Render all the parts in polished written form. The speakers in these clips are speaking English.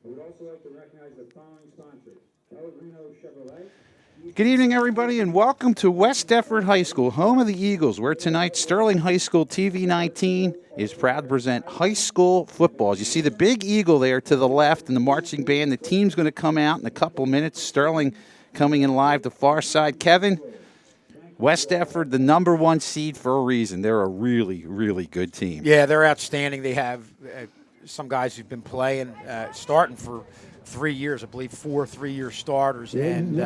would also like to recognize the following sponsors: Pellegrino Chevrolet. Good evening, everybody, and welcome to West Deptford High School, home of the Eagles, where tonight Sterling High School TV 19 is proud to present high school football. As you see the big eagle there to the left and the marching band, the team's going to come out in a couple minutes. Sterling coming in live the far side. Kevin, West Deptford, the #1 seed for a reason. They're a really, really good team. Yeah, they're outstanding. They have some guys who've been playing, starting for 3 years, I believe, 4 3-year starters, and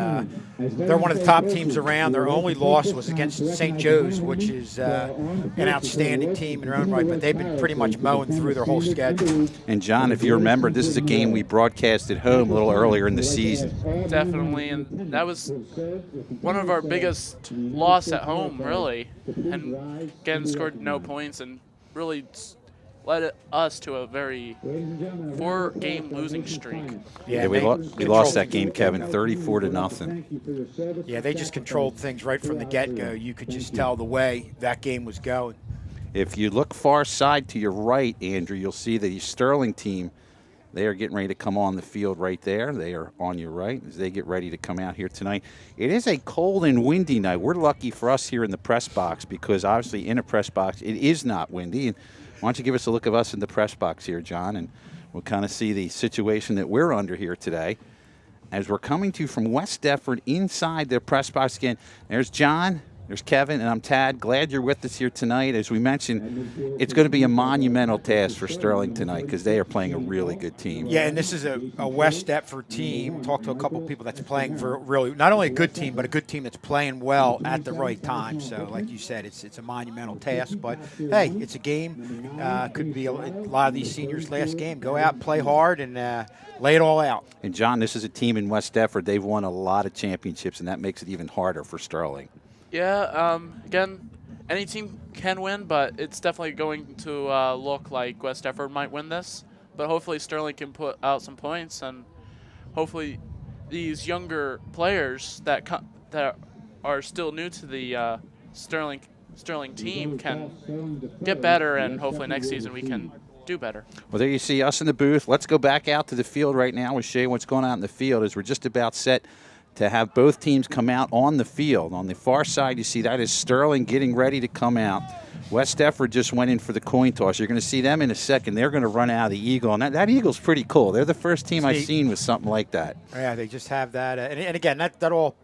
they're one of the top teams around. Their only loss was against St. Joe's, which is an outstanding team in their own right, but they've been pretty much mowing through their whole schedule. And, John, if you remember, this is a game we broadcast at home a little earlier in the season. Definitely, and that was one of our biggest loss at home, really, and again scored no points and really led us to a very 4-game losing streak. Yeah, we lost that game, Kevin, 34-0. Yeah, they just controlled things right from the get-go. You could just tell the way that game was going. If you look far side to your right, Andrew, you'll see the Sterling team. They are getting ready to come on the field right there. They are on your right as they get ready to come out here tonight. It is a cold and windy night. We're lucky for us here in the press box because obviously in a press box it is not windy. And why don't you give us a look of us in the press box here, John, and we'll kind of see the situation that we're under here today as we're coming to you from West Deptford inside the press box again. There's John, there's Kevin, and I'm Tad. Glad you're with us here tonight. As we mentioned, it's going to be a monumental task for Sterling tonight because they are playing a really good team. Yeah, and this is a West Deptford team. Talked to a couple of people that's playing for really not only a good team, but a good team that's playing well at the right time. So, like you said, it's a monumental task. But, hey, it's a game. Could be a lot of these seniors' last game. Go out, play hard, and lay it all out. And, John, this is a team in West Deptford. They've won a lot of championships, and that makes it even harder for Sterling. Yeah, again, any team can win, but it's definitely going to look like West Deptford might win this. But hopefully Sterling can put out some points, and hopefully these younger players that are still new to the Sterling team can get better, and hopefully next season we can do better. Well, there you see us in the booth. Let's go back out to the field right now and show you what's going on in the field as we're just about set to have both teams come out on the field. On the far side, you see that is Sterling getting ready to come out. West Deptford just went in for the coin toss. You're going to see them in a second. They're going to run out of the Eagle, and that Eagle's pretty cool. They're the first team I've seen with something like that. Yeah, they just have that. And again, that all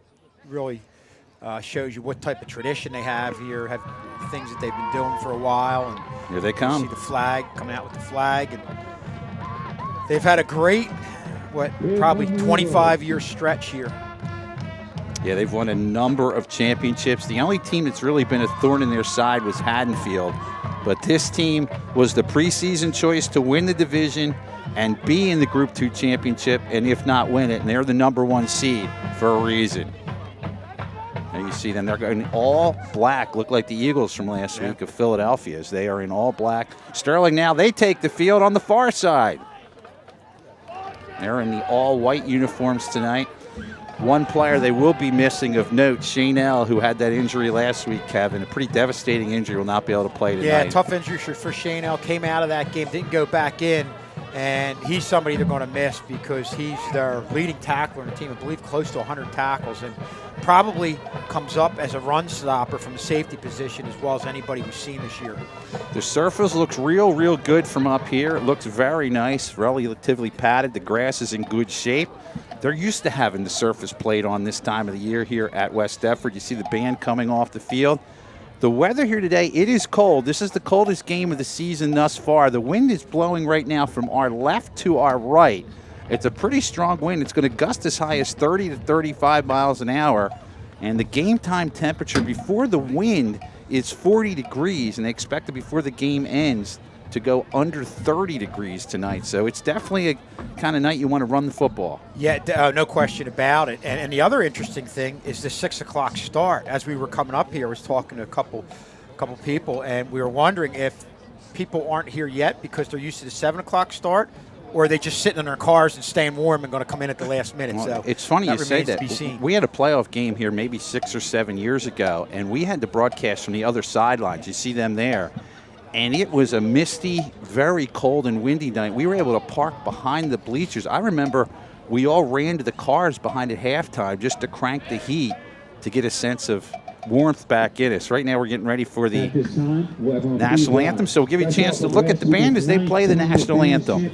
really shows you what type of tradition they have here, have things that they've been doing for a while. And here they come. You see the flag, coming out with the flag. And they've had a great, probably 25-year stretch here. Yeah, they've won a number of championships. The only team that's really been a thorn in their side was Haddonfield. But this team was the preseason choice to win the division and be in the Group 2 championship, and if not win it. And they're the #1 seed for a reason. And you see them, they're going all black, look like the Eagles from last week of Philadelphia, as they are in all black. Sterling now, they take the field on the far side. They're in the all-white uniforms tonight. One player they will be missing of note, Shane L., who had that injury last week, Kevin. A pretty devastating injury, will not be able to play tonight. Yeah, tough injury for Shane L. Came out of that game, didn't go back in, and he's somebody they're going to miss because he's their leading tackler in the team, I believe close to 100 tackles, and probably comes up as a run stopper from the safety position as well as anybody we've seen this year. The surface looks real good from up here. It looks very nice, relatively padded. The grass is in good shape. They're used to having the surface played on this time of the year here at West Deptford. You see the band coming off the field. The weather here today, it is cold. This is the coldest game of the season thus far. The wind is blowing right now from our left to our right. It's a pretty strong wind. It's going to gust as high as 30 to 35 miles an hour. And the game time temperature before the wind is 40 degrees, and they expect it before the game ends to go under 30 degrees tonight. So it's definitely a kind of night you want to run the football. Yeah, no question about it. And the other interesting thing is the 6 o'clock start. As we were coming up here, I was talking to a couple people, and we were wondering if people aren't here yet because they're used to the 7 o'clock start, or are they just sitting in their cars and staying warm and going to come in at the last minute? Well, so it's funny you say that. Seen. We had a playoff game here maybe 6 or 7 years ago, and we had to broadcast from the other sidelines. You see them there. and it was a misty, very cold and windy night. We were able to park behind the bleachers. I remember we all ran to the cars behind at halftime just to crank the heat to get a sense of warmth back in us. Right now we're getting ready for the national anthem, so we'll give you a chance to look at the band as they play the national anthem.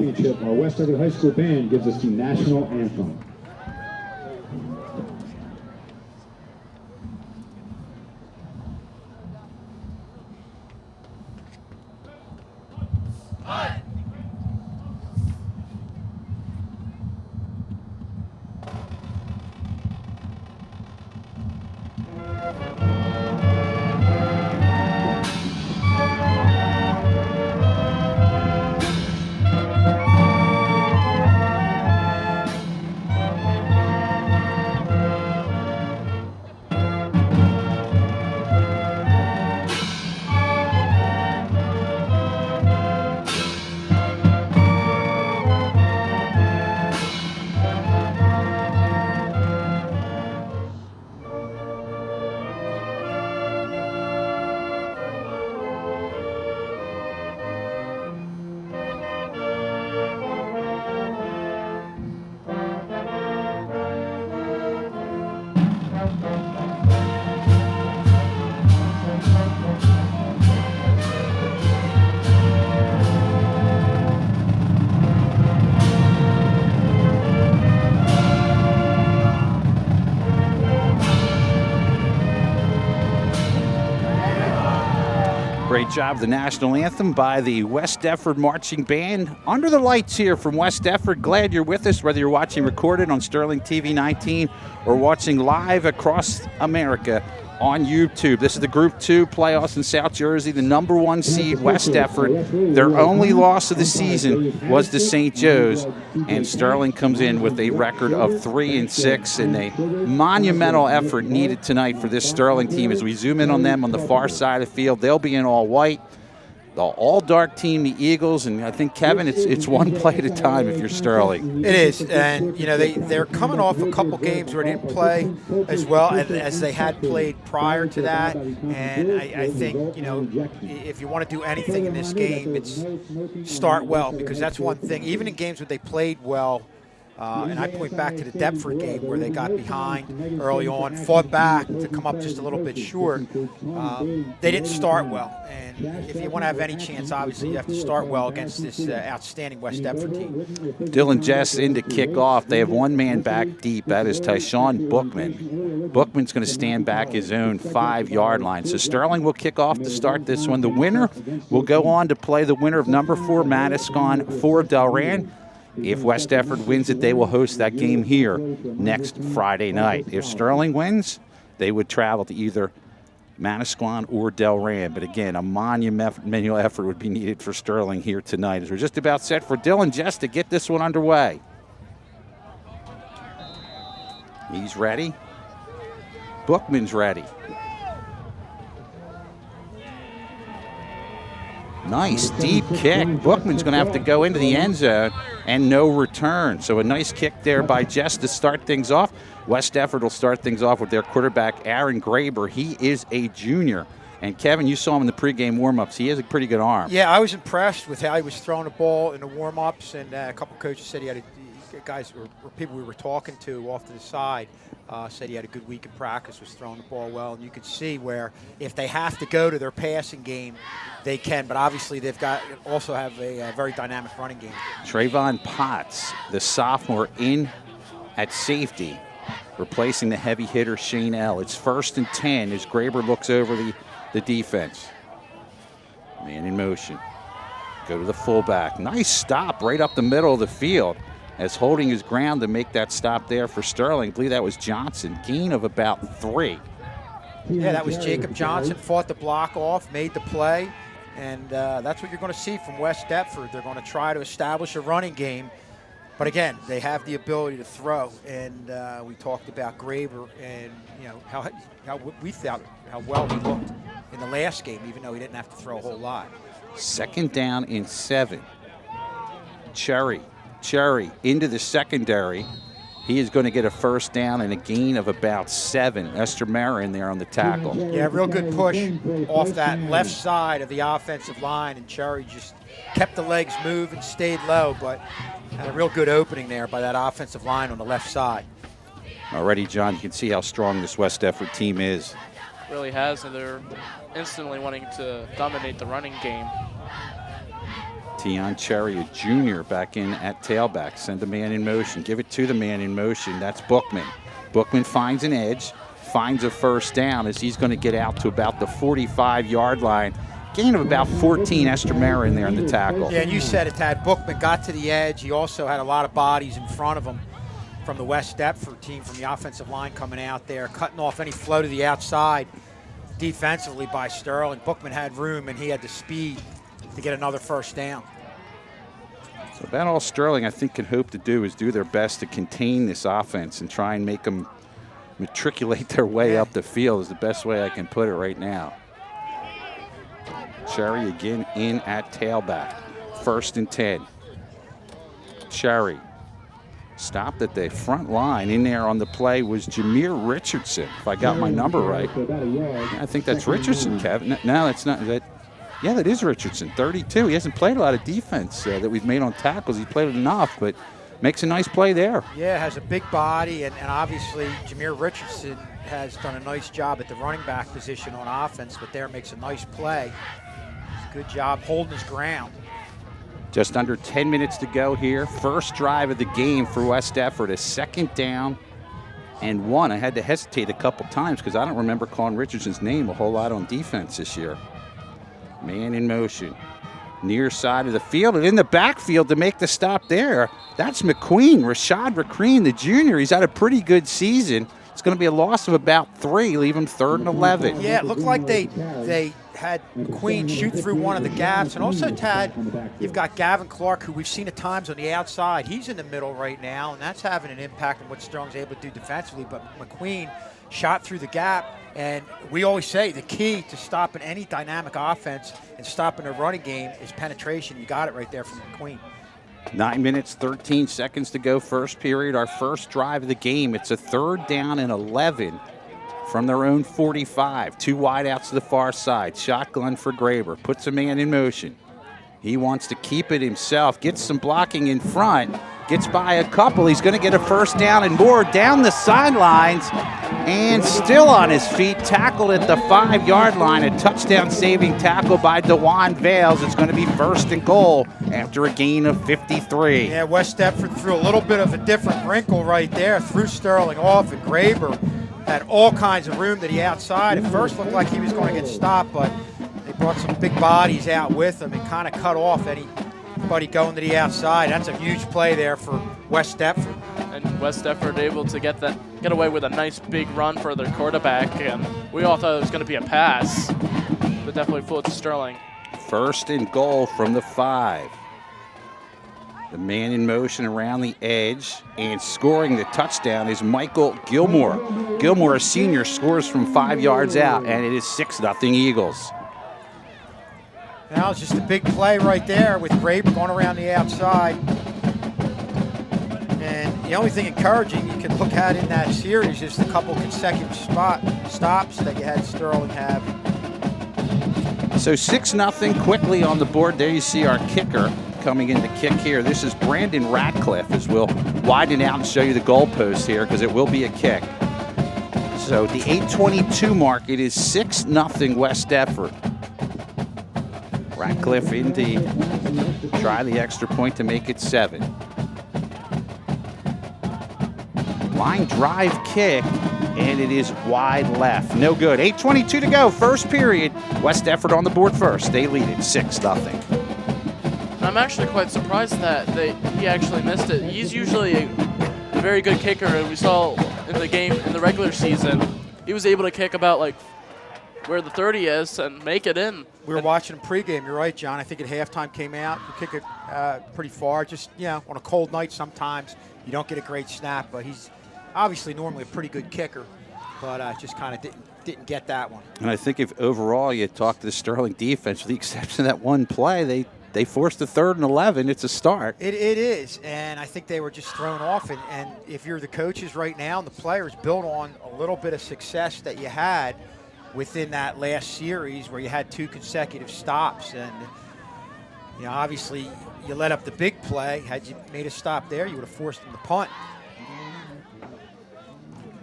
Our West Deptford High School band gives us the national anthem. Great job, the national anthem by the West Deptford Marching Band. Under the lights here from West Deptford. Glad you're with us, whether you're watching recorded on Sterling TV 19 or watching live across America on YouTube. This is the Group 2 playoffs in South Jersey. The #1 seed, West Deptford. Their only loss of the season was to St. Joe's, and Sterling comes in with a record of 3-6, and a monumental effort needed tonight for this Sterling team. As we zoom in on them on the far side of the field, they'll be in all white. The all-dark team, the Eagles, and I think, Kevin, it's one play at a time if you're Sterling. It is, and you know they're coming off a couple games where they didn't play as well as they had played prior to that, and I think, you know, if you want to do anything in this game, it's start well, because that's one thing. Even in games where they played well, and I point back to the Deptford game where they got behind early on, fought back to come up just a little bit short. They didn't start well, and if you want to have any chance, obviously you have to start well against this outstanding West Deptford team. Dylan Jess in to kick off. They have one man back deep. That is Tyshawn Bookman. Bookman's going to stand back his own 5-yard line. So Sterling will kick off to start this one. The winner will go on to play the winner of #4 Manasquan for Delran. If West Deptford wins it, they will host that game here next Friday night. If Sterling wins, they would travel to either Manasquan or Delran. But again, a monumental effort would be needed for Sterling here tonight, as we're just about set for Dylan Jess to get this one underway. He's ready. Bookman's ready. Nice deep kick. Bookman's going to have to go into the end zone and no return. So a nice kick there by Jess to start things off. West Deptford will start things off with their quarterback, Aaron Graber. He is a junior. And Kevin, you saw him in the pregame warm-ups. He has a pretty good arm. Yeah, I was impressed with how he was throwing the ball in the warm-ups, and a couple coaches said he had guys or people we were talking to off to the side said he had a good week in practice, was throwing the ball well, and you could see where if they have to go to their passing game, they can, but obviously they've got also have a very dynamic running game. Trayvon Potts, the sophomore, in at safety, replacing the heavy hitter Shane L. It's 1st and 10 as Graber looks over the defense. Man in motion. Go to the fullback. Nice stop right up the middle of the field, as holding his ground to make that stop there for Sterling. I believe that was Johnson. Gain of about 3. Yeah, that was Jacob Johnson. Fought the block off, made the play, and that's what you're going to see from West Deptford. They're going to try to establish a running game, but again, they have the ability to throw. And we talked about Graber, and you know how we felt how well he looked in the last game, even though he didn't have to throw a whole lot. 2nd down and 7. Cherry into the secondary. He is going to get a first down and a gain of about 7. Estremera in there on the tackle. Yeah, real good push off that left side of the offensive line, and Cherry just kept the legs moving, stayed low, but had a real good opening there by that offensive line on the left side. Already, John, you can see how strong this West Deptford team is. Really has, and they're instantly wanting to dominate the running game. Tion Cherry, a junior, back in at tailback. Send the man in motion. Give it to the man in motion. That's Bookman. Bookman finds an edge, finds a first down as he's going to get out to about the 45-yard line. Gain of about 14. Estremera in there in the tackle. Yeah, and you said it, Tad. Bookman got to the edge. He also had a lot of bodies in front of him from the West Deptford team, from the offensive line coming out there, cutting off any flow to the outside defensively by Sterling. Bookman had room, and he had the speed to get another first down. So about all Sterling, I think, can hope to do is do their best to contain this offense and try and make them matriculate their way up the field is the best way I can put it right now. Cherry again in at tailback. 1st and 10. Cherry stopped at the front line. In there on the play was Jameer Richardson, if I got my number right. I think that's Richardson, Kevin. No, that's not. Yeah, that is Richardson, 32. He hasn't played a lot of defense that we've made on tackles. He's played enough, but makes a nice play there. Yeah, has a big body, and obviously Jameer Richardson has done a nice job at the running back position on offense, but there makes a nice play. Good job holding his ground. Just under 10 minutes to go here. First drive of the game for West Deptford, a 2nd down and 1. I had to hesitate a couple times because I don't remember calling Richardson's name a whole lot on defense this year. Man in motion. Near side of the field and in the backfield to make the stop there. That's McQueen, Rashad McQueen, the junior. He's had a pretty good season. It's going to be a loss of about 3, leave him 3rd and 11. Yeah, it looked like they had McQueen shoot through one of the gaps. And also, Tad, you've got Gavin Clark, who we've seen at times on the outside. He's in the middle right now, and that's having an impact on what Sterling's able to do defensively. But McQueen shot through the gap. And we always say the key to stopping any dynamic offense and stopping a running game is penetration. You got it right there from McQueen. 9 minutes, 13 seconds to go, first period. Our first drive of the game. It's a 3rd down and 11 from their own 45. 2 wide outs to the far side. Shotgun for Graber. Puts a man in motion. He wants to keep it himself. Gets some blocking in front. Gets by a couple. He's going to get a first down and more down the sidelines. And still on his feet, tackled at the 5-yard line. A touchdown-saving tackle by DeJuan Vales. It's going to be 1st and goal after a gain of 53. Yeah, West Deptford threw a little bit of a different wrinkle right there. Threw Sterling off, and Graber had all kinds of room to the outside. At first looked like he was going to get stopped, but they brought some big bodies out with him and kind of cut off anybody going to the outside. That's a huge play there for West Deptford. And West Deptford able to get away with a nice big run for their quarterback, and we all thought it was going to be a pass, but definitely full to Sterling. 1st and goal from the 5. The man in motion around the edge and scoring the touchdown is Michael Gilmore. Gilmore, a senior, scores from 5 yards out, and it is 6-0 Eagles. Now it's just a big play right there with Graber going around the outside. And the only thing encouraging you can look at in that series is the couple consecutive stops that you had Sterling have. So 6-0 quickly on the board. There you see our kicker coming in to kick here. This is Brandon Ratcliffe, as we'll widen out and show you the goalpost here because it will be a kick. So the 8:22 mark, it is 6-0 West Deptford. Ratcliffe in to try the extra point to make it 7. Line drive kick, and it is wide left. No good. 8:22 to go, first period. West Deptford on the board first. They lead it 6-0. I'm actually quite surprised that he actually missed it. He's usually a very good kicker, and we saw in the game in the regular season, he was able to kick about like where the 30 is and make it in. We were watching him pregame. You're right, John. I think at halftime came out. You kick it pretty far. Just, on a cold night sometimes you don't get a great snap, but he's obviously normally a pretty good kicker, but just kind of didn't get that one. And I think if overall you talk to the Sterling defense, with the exception of that one play, they forced the 3rd and 11. It's a start. It is, and I think they were just thrown off. And if you're the coaches right now and the players, build on a little bit of success that you had within that last series where you had 2 consecutive stops. And, you know, obviously you let up the big play. Had you made a stop there, you would have forced them to punt.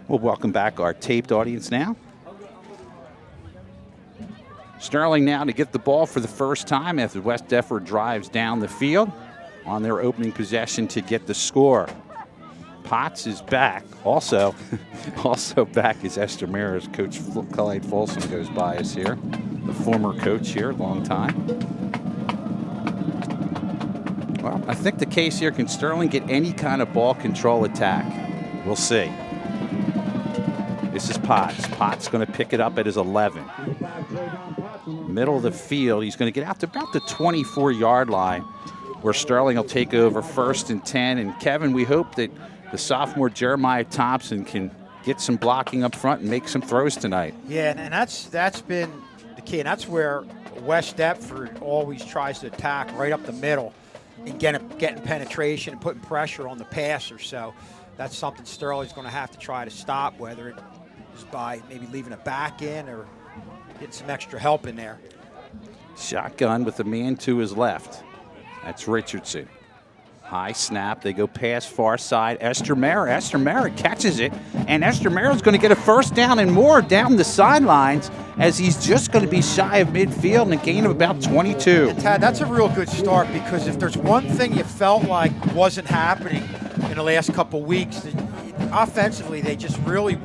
We'll welcome back our taped audience now. Sterling now to get the ball for the first time after West Deptford drives down the field on their opening possession to get the score. Potts is back. Also back is Esther Maris. Coach Clyde Folsom goes by us here. The former coach here, long time. Well, I think the case here, can Sterling get any kind of ball control attack? We'll see. This is Potts. Potts going to pick it up at his 11. Middle of the field. He's going to get out to about the 24-yard line where Sterling will take over 1st and 10. And, Kevin, we hope that the sophomore Jeremiah Thompson can get some blocking up front and make some throws tonight. Yeah, and that's been the key. And that's where West Deptford always tries to attack right up the middle and getting penetration and putting pressure on the passer. So that's something Sterling's going to have to try to stop, whether it is by maybe leaving a back in or getting some extra help in there. Shotgun with a man to his left. That's Richardson. High snap. They go pass far side. Esther Mara catches it, and Esther Mara's going to get a 1st down and more down the sidelines as he's just going to be shy of midfield and a gain of about 22. And Tad, that's a real good start, because if there's one thing you felt like wasn't happening in the last couple weeks, offensively they just really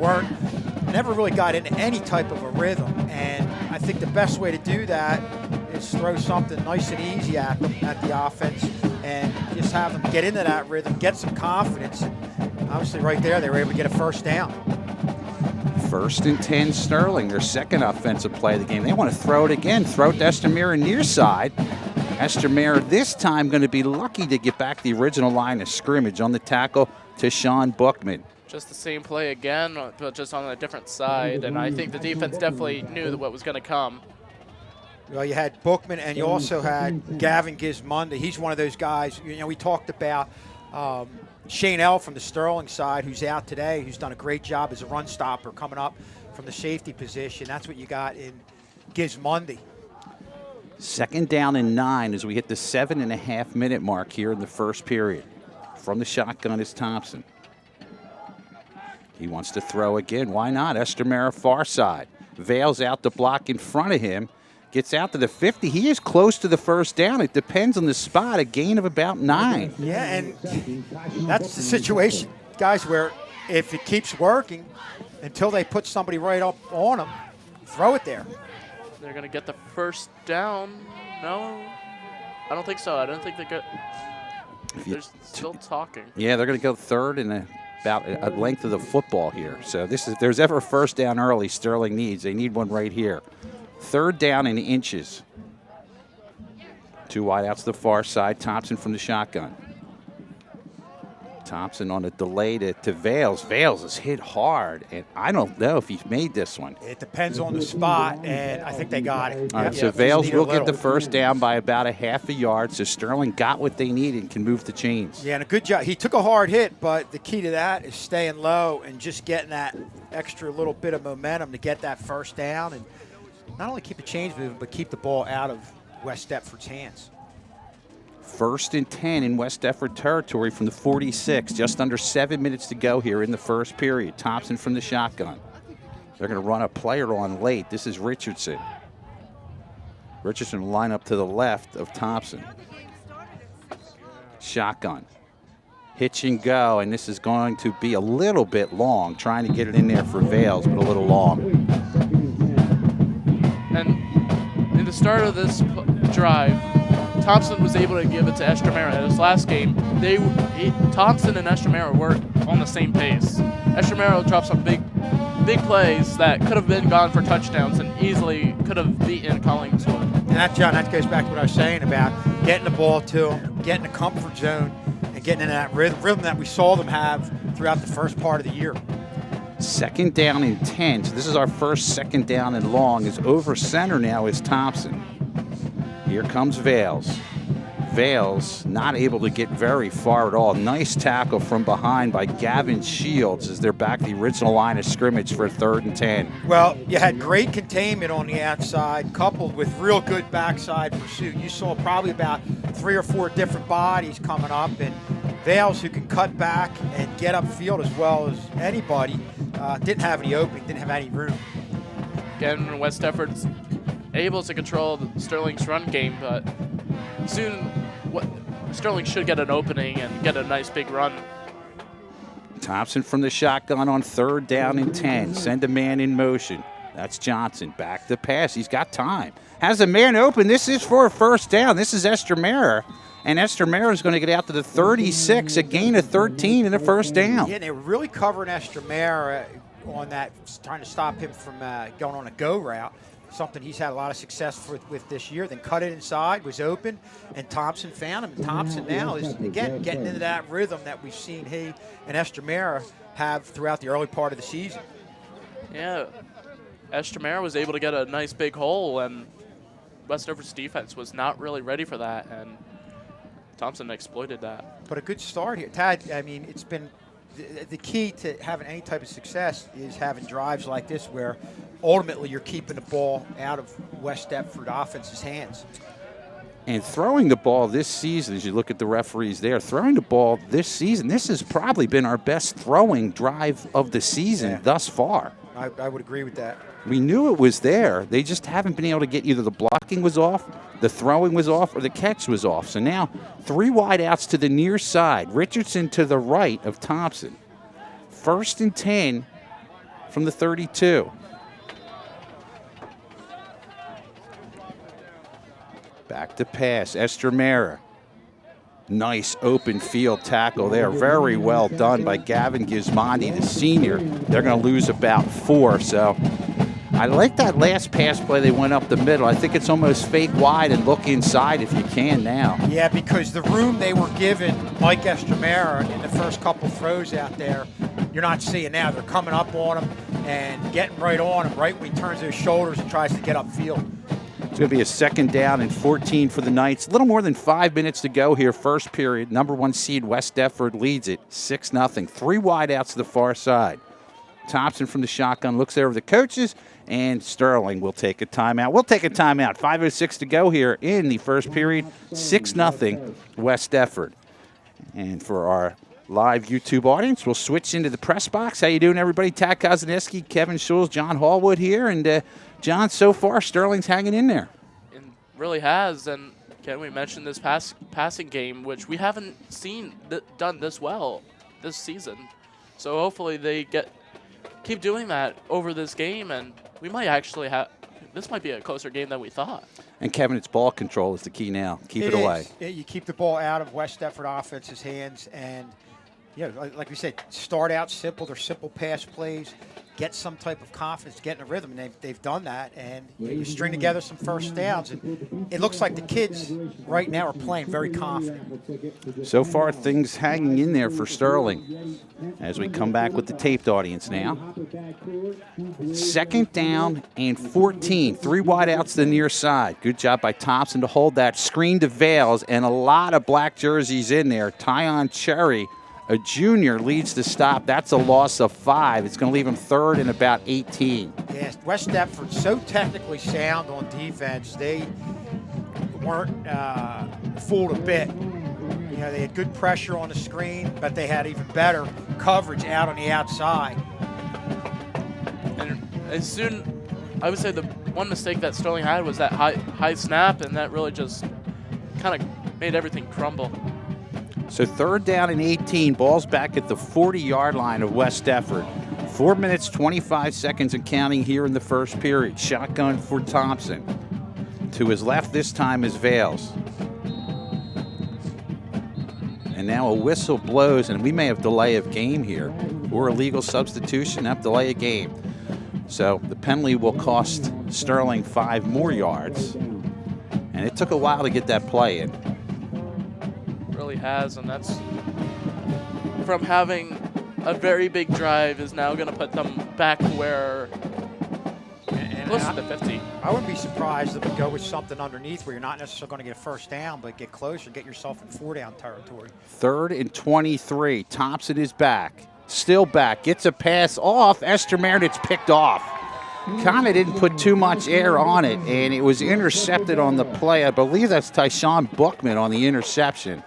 never really got into any type of a rhythm. And I think the best way to do that is throw something nice and easy at them, at the offense, and just have them get into that rhythm, get some confidence. And obviously right there they were able to get a 1st down. 1st and 10 Sterling, their 2nd offensive play of the game. They want to throw it again. Throw it to Esther Mara near side. Esther Mara this time going to be lucky to get back the original line of scrimmage on the tackle to Sean Bookman. Just the same play again, but just on a different side. And I think the defense definitely knew what was going to come. Well, you had Bookman, and you also had Gavin Gismondi. He's one of those guys. You know, we talked about Shane L. from the Sterling side, who's out today, who's done a great job as a run stopper coming up from the safety position. That's what you got in Gismondi. 2nd down and 9 as we hit the 7.5-minute mark here in the 1st period. From the shotgun is Thompson. He wants to throw again. Why not? Esther Mara far side. Vales out the block in front of him. Gets out to the 50. He is close to the 1st down. It depends on the spot. A gain of about 9. Yeah, and that's the situation, guys, where if it keeps working until they put somebody right up on them, throw it there. They're going to get the 1st down. No, I don't think so. I don't think they got. They're still talking. Yeah, they're going to go 3rd and about a length of the football here. So this is, if there's ever a 1st down early Sterling needs, they need one right here. 3rd down in inches. 2 wide outs to the far side. Thompson from the shotgun. Thompson on a delay to Vales. Vales is hit hard, and I don't know if he's made this one. It depends on the spot, and I think they got it. All right, so Vales will get the 1st down by about a half a yard, so Sterling got what they needed and can move the chains. Yeah, and a good job. He took a hard hit, but the key to that is staying low and just getting that extra little bit of momentum to get that 1st down and not only keep the chains moving, but keep the ball out of West Deptford's hands. 1st and 10 in West Deptford territory from the 46. Just under 7 minutes to go here in the 1st period. Thompson from the shotgun. They're going to run a player on late. This is Richardson. Richardson will line up to the left of Thompson. Shotgun. Hitch and go, and this is going to be a little bit long, trying to get it in there for Vales, but a little long. And in the start of this drive, Thompson was able to give it to Esther Mara. In his last game, Thompson and Esther Mara were on the same pace. Esther Mara dropped some big plays that could have been gone for touchdowns and easily could have beaten Collingswood. And that, John, that goes back to what I was saying about getting the ball to them, getting the comfort zone, and getting in that rhythm that we saw them have throughout the first part of the year. 2nd down and 10. So this is our first 2nd down and long. Is over center now is Thompson. Here comes Vales. Vales not able to get very far at all. Nice tackle from behind by Gavin Shields as they're back to the original line of scrimmage for 3rd and 10. Well, you had great containment on the outside, coupled with real good backside pursuit. You saw probably about 3 or 4 different bodies coming up, and Vales, who can cut back and get upfield as well as anybody, didn't have any opening, didn't have any room. Again, West Deptford's able to control Sterling's run game, but soon Sterling should get an opening and get a nice big run. Thompson from the shotgun on 3rd down and 10. Send a man in motion. That's Johnson. Back to pass. He's got time. Has a man open. This is for a 1st down. This is Estremera. And Estremera is going to get out to the 36, a gain of 13 and a 1st down. Yeah, they were really covering Estremera on that, trying to stop him from going on a go route. Something he's had a lot of success with this year. Then cut it inside, was open, and Thompson found him. And Thompson now is, again, getting into that rhythm that we've seen he and Estremera have throughout the early part of the season. Yeah, Estremera was able to get a nice big hole, and West Deptford's defense was not really ready for that, and Thompson exploited that. But a good start here. Tad, I mean, it's been the key to having any type of success is having drives like this where ultimately you're keeping the ball out of West Deptford offense's hands. And throwing the ball this season, as you look at the referees there, throwing the ball this season, this has probably been our best throwing drive of the season thus far. I would agree with that. We knew it was there. They just haven't been able to get either the blocking was off, the throwing was off, or the catch was off. So now 3 wide outs to the near side. Richardson to the right of Thompson. 1st and 10 from the 32. Back to pass. Estremera. Nice open field tackle there. Very well done by Gavin Gismondi, the senior. They're going to lose about 4. So I like that last pass play. They went up the middle. I think it's almost fake wide and look inside if you can now. Yeah, because the room they were given Mike Estremera in the first couple throws out there, you're not seeing now. They're coming up on him and getting right on him right when he turns his shoulders and tries to get upfield. It's going to be a 2nd down and 14 for the Knights. A little more than 5 minutes to go here, first period. Number 1 seed West Deptford leads it 6-0. 3 wide outs to the far side. Thompson from the shotgun looks over the coaches, and Sterling will take a timeout. We'll take a timeout. 5:06 to go here in the first period. 6-0 West Deptford. And for our live YouTube audience, we'll switch into the press box. How you doing, everybody? Tad Kozaneski, Kevin Schulz, John Hallwood here. And, John, so far, Sterling's hanging in there. It really has, and can we mention this passing game, which we haven't seen done this well this season. So hopefully they keep doing that over this game, and we might actually have this might be a closer game than we thought. And, Kevin, it's ball control is the key now. Keep it away. You keep the ball out of West Deptford offense's hands, and, yeah, like we said, start out simple. They're simple pass plays. Get some type of confidence, get in a rhythm, and they've done that. And you string together some 1st downs, and it looks like the kids right now are playing very confident. So far, things hanging in there for Sterling as we come back with the taped audience now. 2nd down and 14. 3 wide outs to the near side. Good job by Thompson to hold that screen to Vales, and a lot of black jerseys in there. Tyon Cherry, a junior, leads the stop. That's a loss of 5. It's going to leave him 3rd and about 18. Yes, West Deptford so technically sound on defense. They weren't fooled a bit. You know, they had good pressure on the screen, but they had even better coverage out on the outside. And as soon, I would say the one mistake that Sterling had was that high snap, and that really just kind of made everything crumble. So 3rd down and 18. Ball's back at the 40-yard line of West Deptford. 4 minutes, 25 seconds and counting here in the first period. Shotgun for Thompson. To his left this time is Vales. And now a whistle blows, and we may have delay of game here, or a legal substitution, have delay of game. So the penalty will cost Sterling 5 more yards. And it took a while to get that play in. Really has, and that's from having a very big drive is now going to put them back where. And Close to the 50. I wouldn't be surprised if we go with something underneath where you're not necessarily going to get a first down, but get closer, get yourself in 4-down territory. 3rd and 23. Thompson is back. Still back. Gets a pass off. Esther Meredith's picked off. Kind of didn't put too much air on it, and it was intercepted on the play. I believe that's Tyshawn Bookman on the interception.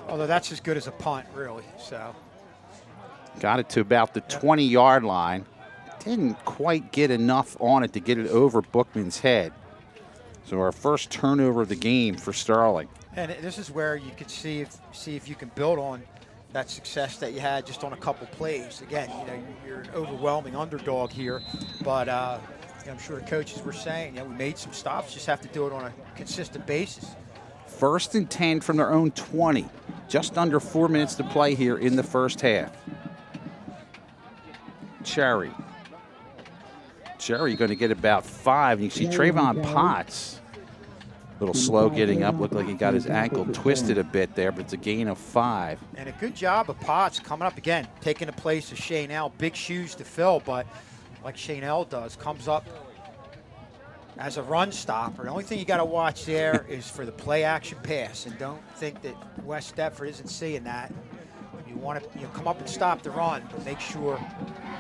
Although that's as good as a punt, really. So got it to about the 20-yard line. Didn't quite get enough on it to get it over Bookman's head. So our first turnover of the game for Sterling. And this is where you could see if you can build on that success that you had just on a couple plays. Again, you're an overwhelming underdog here, but I'm sure the coaches were saying, we made some stops, just have to do it on a consistent basis. 1st and 10 from their own 20. Just under 4 minutes to play here in the first half. Cherry going to get about 5. You see Trayvon Potts, a little slow getting up. Looked like he got his ankle twisted a bit there, but it's a gain of 5. And a good job of Potts coming up again, taking the place of Shaynell. Big shoes to fill, but like Shaynell does, comes up as a run stopper. The only thing you got to watch there is for the play action pass, and don't think that West Deptford isn't seeing that. You want to come up and stop the run, but make sure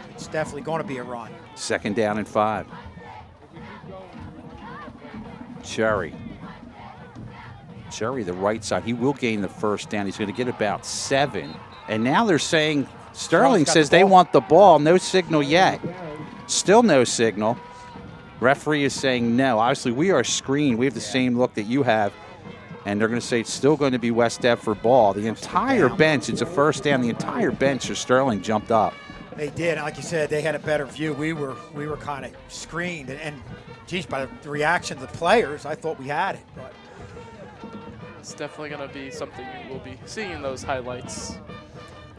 it's definitely going to be a run. 2nd down and 5. Cherry, the right side. He will gain the first down. He's going to get about 7. And now they're saying, Sterling says they want the ball. No signal yet. Still no signal. Referee is saying no. Obviously, we are screened. We have the same look that you have. And they're going to say it's still going to be West Deptford ball. The entire bench, it's a first down. The entire bench of Sterling jumped up. They did. Like you said, they had a better view. We were kind of screened. And geez, by the reaction of the players, I thought we had it. But it's definitely going to be something we'll be seeing in those highlights.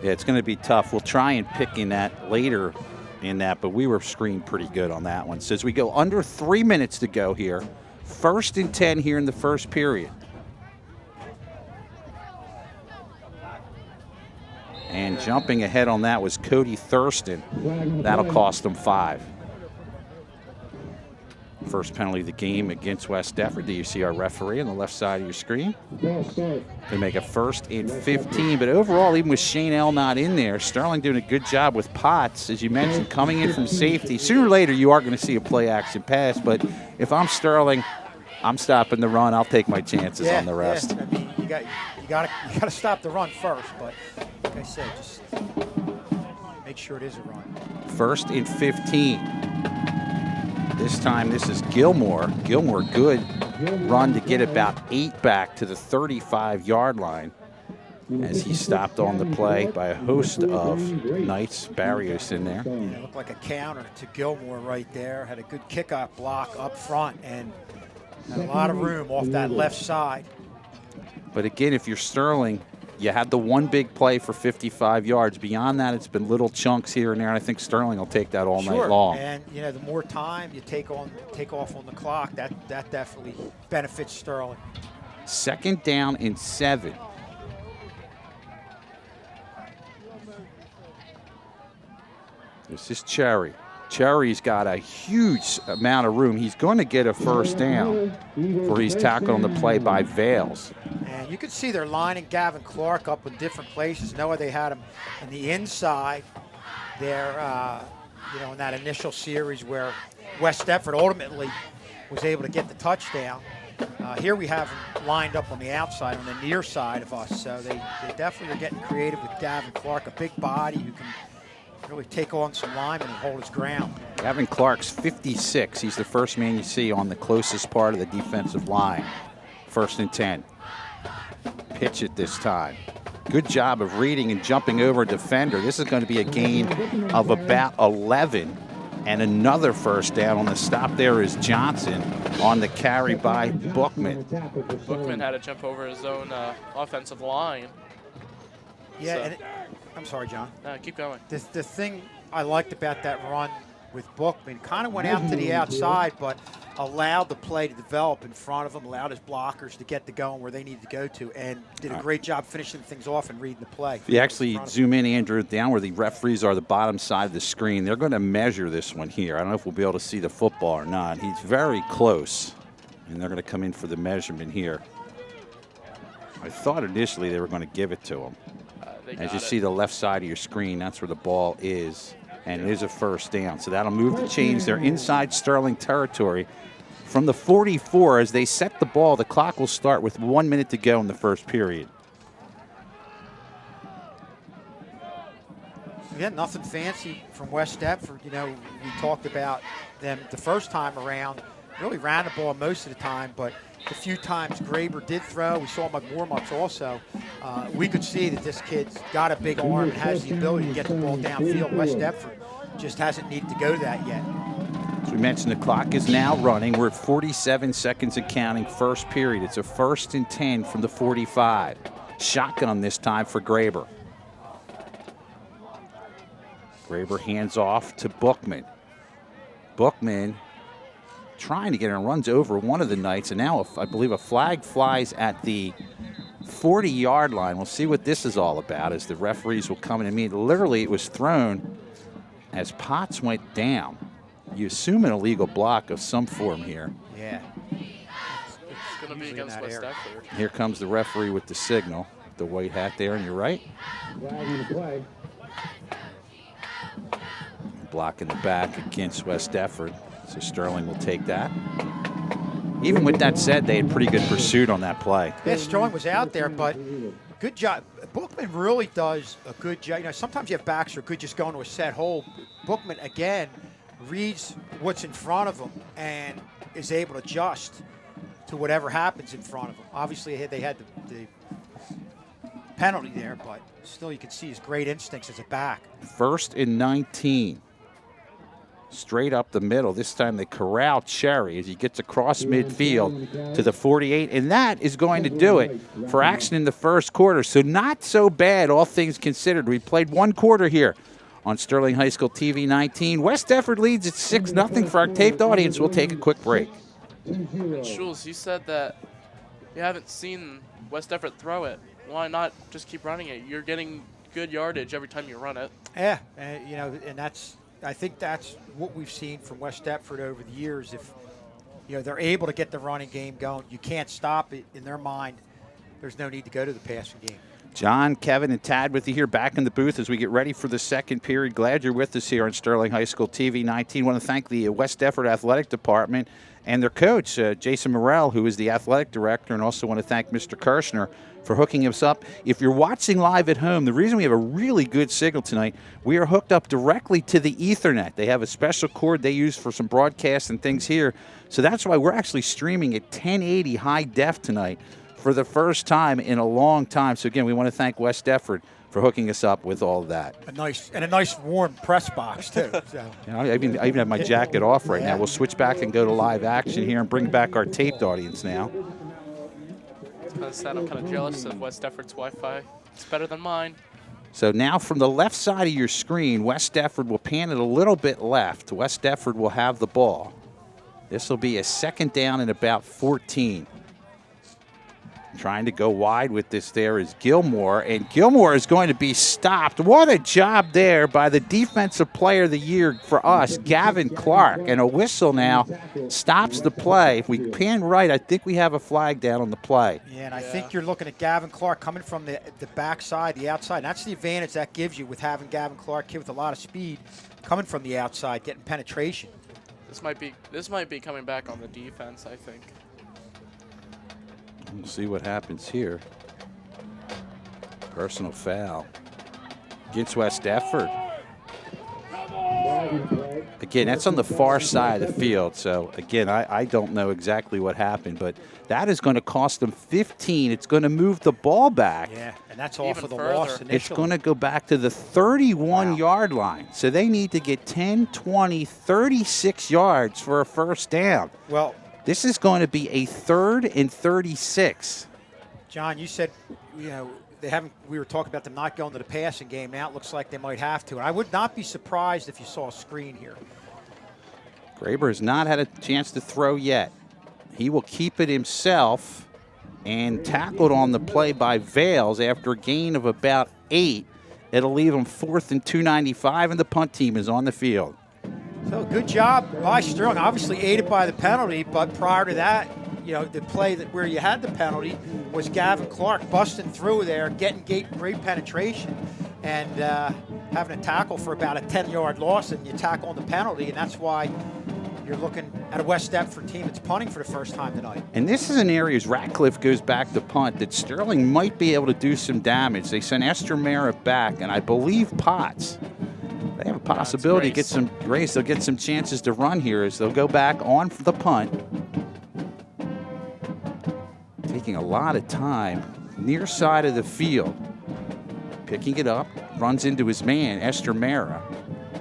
Yeah, it's going to be tough. We'll try and pick in that later in that, but we were screened pretty good on that one. So as we go under 3 minutes to go here, 1st and 10 here in the first period. And jumping ahead on that was Cody Thurston. That'll cost them 5. First penalty of the game against West Deptford. Do you see our referee on the left side of your screen? They make a 1st and 15, but overall, even with Shaynell not in there, Sterling doing a good job with Potts, as you mentioned, coming in from safety. Sooner or later, you are going to see a play action pass, but if I'm Sterling, I'm stopping the run. I'll take my chances on the rest. I mean, you got to stop the run first, but like I said, just make sure it is a run. 1st and 15. This time, this is Gilmore. Gilmore, good run to get about 8 back to the 35-yard line as he stopped on the play by a host of Knights. Barrios in there. Yeah, it looked like a counter to Gilmore right there. Had a good kickoff block up front and had a lot of room off that left side. But again, if you're Sterling, you had the one big play for 55 yards. Beyond that, it's been little chunks here and there, and I think Sterling will take that all night long. And the more time you take off on the clock, that definitely benefits Sterling. 2nd down and 7. This is Cherry. Cherry's got a huge amount of room. He's going to get a first down where he's tackled on the play by Vales. And you can see they're lining Gavin Clark up in different places. Noah, they had him on the inside there, in that initial series where West Deptford ultimately was able to get the touchdown. Here we have him lined up on the outside, on the near side of us. So they definitely are getting creative with Gavin Clark, a big body who can really take on some linemen and hold his ground. Gavin Clark's 56. He's the first man you see on the closest part of the defensive line. 1st and 10. Pitch it this time. Good job of reading and jumping over a defender. This is going to be a gain of about 11. And another first down. On the stop there is Johnson on the carry by Bookman. Bookman had to jump over his own offensive line. Yeah, So- and I'm sorry, John. Keep going. The thing I liked about that run with Bookman, kind of went out to the outside, but allowed the play to develop in front of him, allowed his blockers to get to going where they needed to go to, and did a great job finishing things off and reading the play. If you actually zoom in, Andrew, down where the referees are, the bottom side of the screen, they're going to measure this one here. I don't know if we'll be able to see the football or not. He's very close, and they're going to come in for the measurement here. I thought initially they were going to give it to him. As you see the left side of your screen, that's where the ball is, and it is a first down. So that'll move the chains. They're inside Sterling territory. From the 44, as they set the ball, the clock will start with 1 minute to go in the first period. Yeah, nothing fancy from West Deptford. You know, we talked about them the first time around. Really ran the ball most of the time, but the few times Graber did throw, we saw him at Moormuts also. We could see that this kid's got a big arm and has the ability to get the ball downfield. West Deptford just hasn't needed to go that yet. As we mentioned, the clock is now running. We're at 47 seconds and counting, first period. It's a 1st and 10 from the 45. Shotgun this time for Graber. Graber hands off to Bookman. Bookman trying to get in, runs over one of the Knights, and now I believe a flag flies at the 40-yard line. We'll see what this is all about as the referees will come in and meet. Literally, it was thrown as Potts went down. You assume an illegal block of some form here. Yeah. It's going to be against West Deptford. Here comes the referee with the signal, the white hat there, and you're right. Block in the back against West Deptford, so Sterling will take that. Even with that said, they had pretty good pursuit on that play. Yeah, Sterling was out there, but good job. Bookman really does a good job. You know, sometimes you have backs who are good just going to a set hole. Bookman, again, reads what's in front of him and is able to adjust to whatever happens in front of him. Obviously, they had the penalty there, but still you can see his great instincts as a back. 1st and 19. Straight up the middle. This time they corral Cherry as he gets across midfield to the 48, and that is going to do it for action in the first quarter. So not so bad, all things considered. We played one quarter here on Sterling High School TV 19. West Deptford leads at 6-0 for our taped audience. We'll take a quick break. And Schultz, you said that you haven't seen West Deptford throw it. Why not just keep running it? You're getting good yardage every time you run it. Yeah, you know, and I think that's what we've seen from West Deptford over the years. If you know they're able to get the running game going, you can't stop it. In their mind, there's no need to go to the passing game. John, Kevin, and Tad with you here back in the booth as we get ready for the second period. Glad you're with us here on Sterling High School TV 19. Want to thank the West Deptford Athletic Department and their coach, Jason Morrell, who is the athletic director, and also want to thank Mr. Kirshner for hooking us up. If you're watching live at home, the reason we have a really good signal tonight, we are hooked up directly to the Ethernet. They have a special cord they use for some broadcasts and things here. So that's why we're actually streaming at 1080 high def tonight for the first time in a long time. So again, we want to thank West Deptford for hooking us up with all of that. A nice warm press box too. So. You know, I even have my jacket off right now. We'll switch back and go to live action here and bring back our taped audience now. I'm kind of jealous of West Deptford's Wi-Fi. It's better than mine. So now from the left side of your screen, West Deptford will pan it a little bit left. West Deptford will have the ball. This will be a 2nd down and about 14. Trying to go wide with this there is Gilmore, and Gilmore is going to be stopped. What a job there by the defensive player of the year for us, Gavin Clark. And a whistle now stops the play. If we pan right, I think we have a flag down on the play. Yeah, and I think you're looking at Gavin Clark coming from the backside, the outside. And that's the advantage that gives you with having Gavin Clark here with a lot of speed coming from the outside, getting penetration. This might be coming back on the defense, I think. We'll see what happens here. Personal foul against West Deptford. Again, that's on the far side of the field. So, again, I don't know exactly what happened, but that is going to cost them 15. It's going to move the ball back. Yeah, and that's off Even of the further. loss initially. It's going to go back to the 31-yard line. So they need to get 10, 20, 36 yards for a first down. Well, this is going to be a 3rd and 36. John, you said, you know, we were talking about them not going to the passing game. Now it looks like they might have to. And I would not be surprised if you saw a screen here. Graber has not had a chance to throw yet. He will keep it himself, and tackled on the play by Vales after a gain of about 8. It'll leave him 4th and 295, and the punt team is on the field. So good job by Sterling. Obviously aided by the penalty, but prior to that, you know, the play where you had the penalty was Gavin Clark busting through there, getting great penetration, and having a tackle for about a 10-yard loss, and you tackle on the penalty, and that's why you're looking at a West Deptford team that's punting for the first time tonight. And this is an area, as Ratcliffe goes back to punt, that Sterling might be able to do some damage. They sent Estremera back, and I believe Potts. They have a possibility to get some race. They'll get some chances to run here as they'll go back on for the punt. Taking a lot of time, near side of the field. Picking it up, runs into his man, Estremera.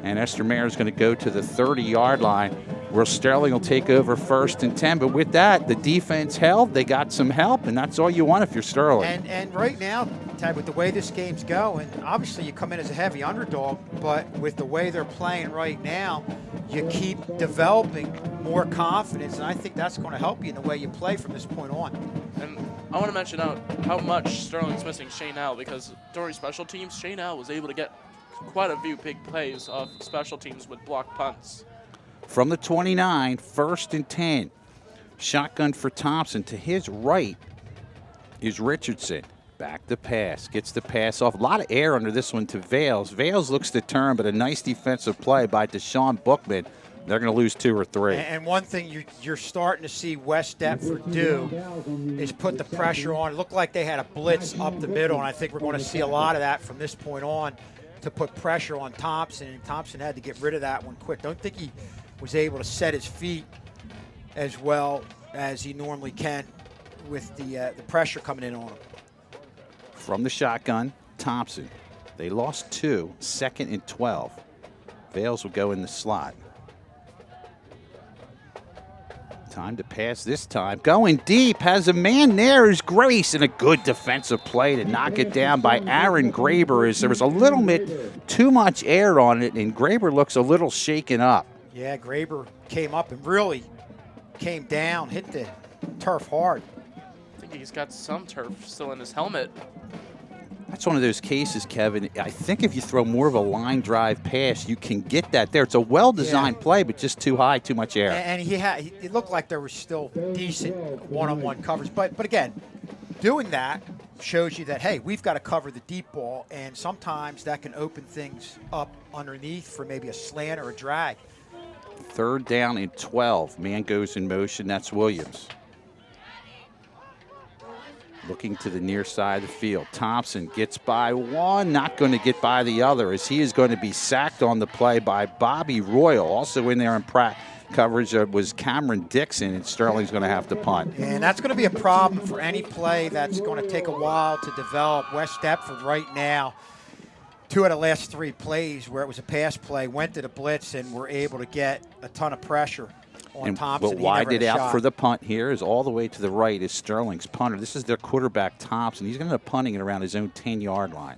And Estremera is going to go to the 30-yard line, where Sterling will take over 1st and 10. But with that, the defense held. They got some help, and that's all you want if you're Sterling. And right now, Ted, with the way this game's going, obviously you come in as a heavy underdog, but with the way they're playing right now, you keep developing more confidence, and I think that's going to help you in the way you play from this point on. And I want to mention out how much Sterling's missing Shane Al, because during special teams, Shane Al was able to get quite a few big plays of special teams with block punts. From the 29, 1st and 10. Shotgun for Thompson. To his right is Richardson. Back to pass. Gets the pass off. A lot of air under this one to Vales. Vales looks to turn, but a nice defensive play by Deshaun Bookman. They're going to lose 2 or 3. And one thing you're starting to see West Deptford do is put the pressure on. It looked like they had a blitz up the middle, and I think we're going to see a lot of that from this point on to put pressure on Thompson, and Thompson had to get rid of that one quick. Don't think he was able to set his feet as well as he normally can with the pressure coming in on him. From the shotgun, Thompson. They lost 2, 2nd and 12. Vales will go in the slot. Time to pass this time. Going deep, has a man there is Grace, and a good defensive play to knock it down by Aaron Graber, as there was a little bit too much air on it, and Graber looks a little shaken up. Yeah, Graber came up and really came down, hit the turf hard. I think he's got some turf still in his helmet. That's one of those cases, Kevin. I think if you throw more of a line drive pass, you can get that there. It's a well-designed play, but just too high, too much air. And it looked like there was still decent one-on-one coverage. But again, doing that shows you that, hey, we've got to cover the deep ball, and sometimes that can open things up underneath for maybe a slant or a drag. 3rd down and 12. Man goes in motion. That's Williams. Looking to the near side of the field. Thompson gets by one, not going to get by the other, as he is going to be sacked on the play by Bobby Royal. Also in there in coverage was Cameron Dixon, and Sterling's going to have to punt. And that's going to be a problem for any play that's going to take a while to develop. West Deptford right now, 2 out of the last 3 plays where it was a pass play, went to the blitz and were able to get a ton of pressure on Thompson. But wide out for the punt here is all the way to the right is Sterling's punter. This is their quarterback, Thompson. He's going to end up punting it around his own 10-yard line.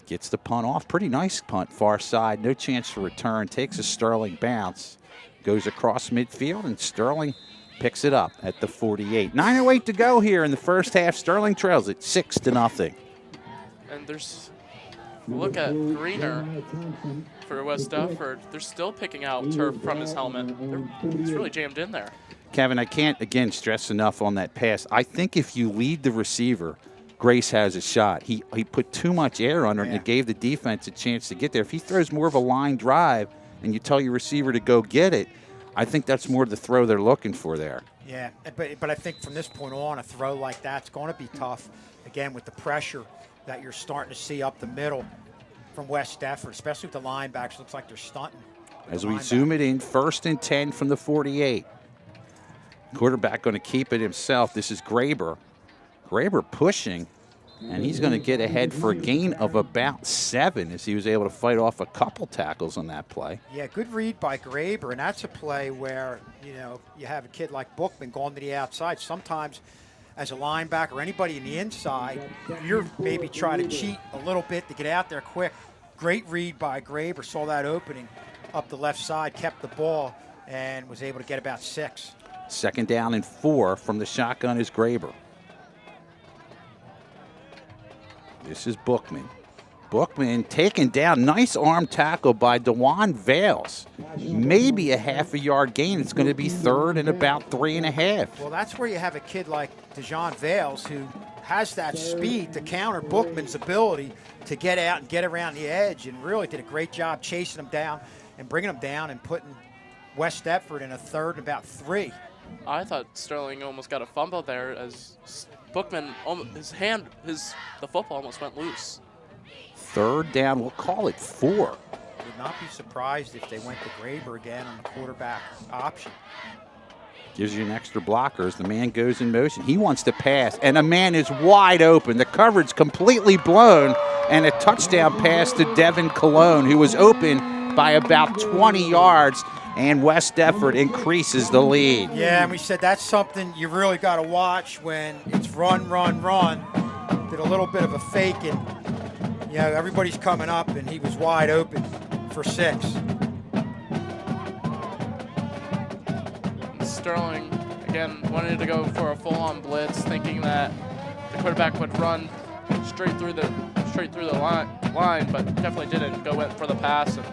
Gets the punt off. Pretty nice punt, far side. No chance for return. Takes a Sterling bounce. Goes across midfield, and Sterling picks it up at the 48. 9:08 to go here in the first half. Sterling trails it 6-0. And look at Greener for West Deptford. They're still picking out turf from his helmet. It's really jammed in there. Kevin, I can't, again, stress enough on that pass. I think if you lead the receiver, Grace has a shot. He put too much air under it, and it gave the defense a chance to get there. If he throws more of a line drive and you tell your receiver to go get it, I think that's more the throw they're looking for there. Yeah, but I think from this point on, a throw like that's going to be tough, again, with the pressure that you're starting to see up the middle from West Deptford, especially with the linebackers. Looks like they're stunting. As we zoom it in, 1st and 10 from the 48. Quarterback going to keep it himself. This is Graber. Graber pushing, and he's going to get ahead for a gain of about 7 as he was able to fight off a couple tackles on that play. Yeah, good read by Graber, and that's a play where, you know, you have a kid like Bookman going to the outside. Sometimes as a linebacker or anybody in the inside, you're maybe trying to cheat a little bit to get out there quick. Great read by Graber, saw that opening up the left side, kept the ball, and was able to get about 6. 2nd down and 4 from the shotgun is Graber. This is Bookman. Bookman taken down. Nice arm tackle by DeJuan Vales. Maybe a half a yard gain. It's going to be 3rd and about 3.5. Well, that's where you have a kid like DeJuan Vales who has that speed to counter Bookman's ability to get out and get around the edge, and really did a great job chasing him down and bringing him down and putting West Deptford in a 3rd and about 3. I thought Sterling almost got a fumble there as Bookman, the football almost went loose. 3rd down, we'll call it 4. Would not be surprised if they went to Graber again on the quarterback option. Gives you an extra blocker as the man goes in motion. He wants to pass, and a man is wide open. The coverage completely blown, and a touchdown pass to Devin Colon, who was open by about 20 yards, and West Deptford increases the lead. Yeah, and we said that's something you really got to watch when it's run, run, run. Did a little bit of a fake, and everybody's coming up, and he was wide open for 6. Sterling, again, wanted to go for a full-on blitz, thinking that the quarterback would run straight through the line, but definitely didn't. Went for the pass and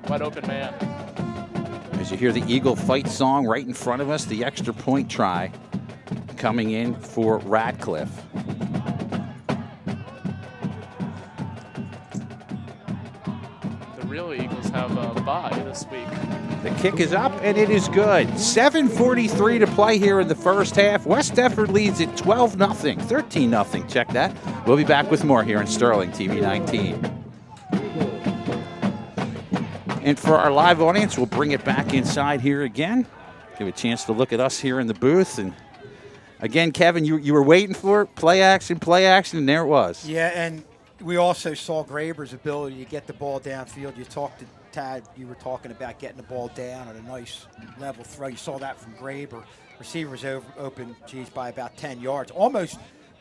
wide open man. As you hear the Eagle fight song right in front of us, the extra point try coming in for Radcliffe. The real Eagles have a bye this week. The kick is up, and it is good. 7:43 to play here in the first half. West Deptford leads at 12-0, 13-0. Check that. We'll be back with more here in Sterling TV 19. And for our live audience, we'll bring it back inside here again. Give a chance to look at us here in the booth. And again, Kevin, you were waiting for it. Play action, and there it was. Yeah, and we also saw Graber's ability to get the ball downfield. You talked to Tad, you were talking about getting the ball down at a nice level throw. You saw that from Graber. Receiver was open, by about 10 yards. Almost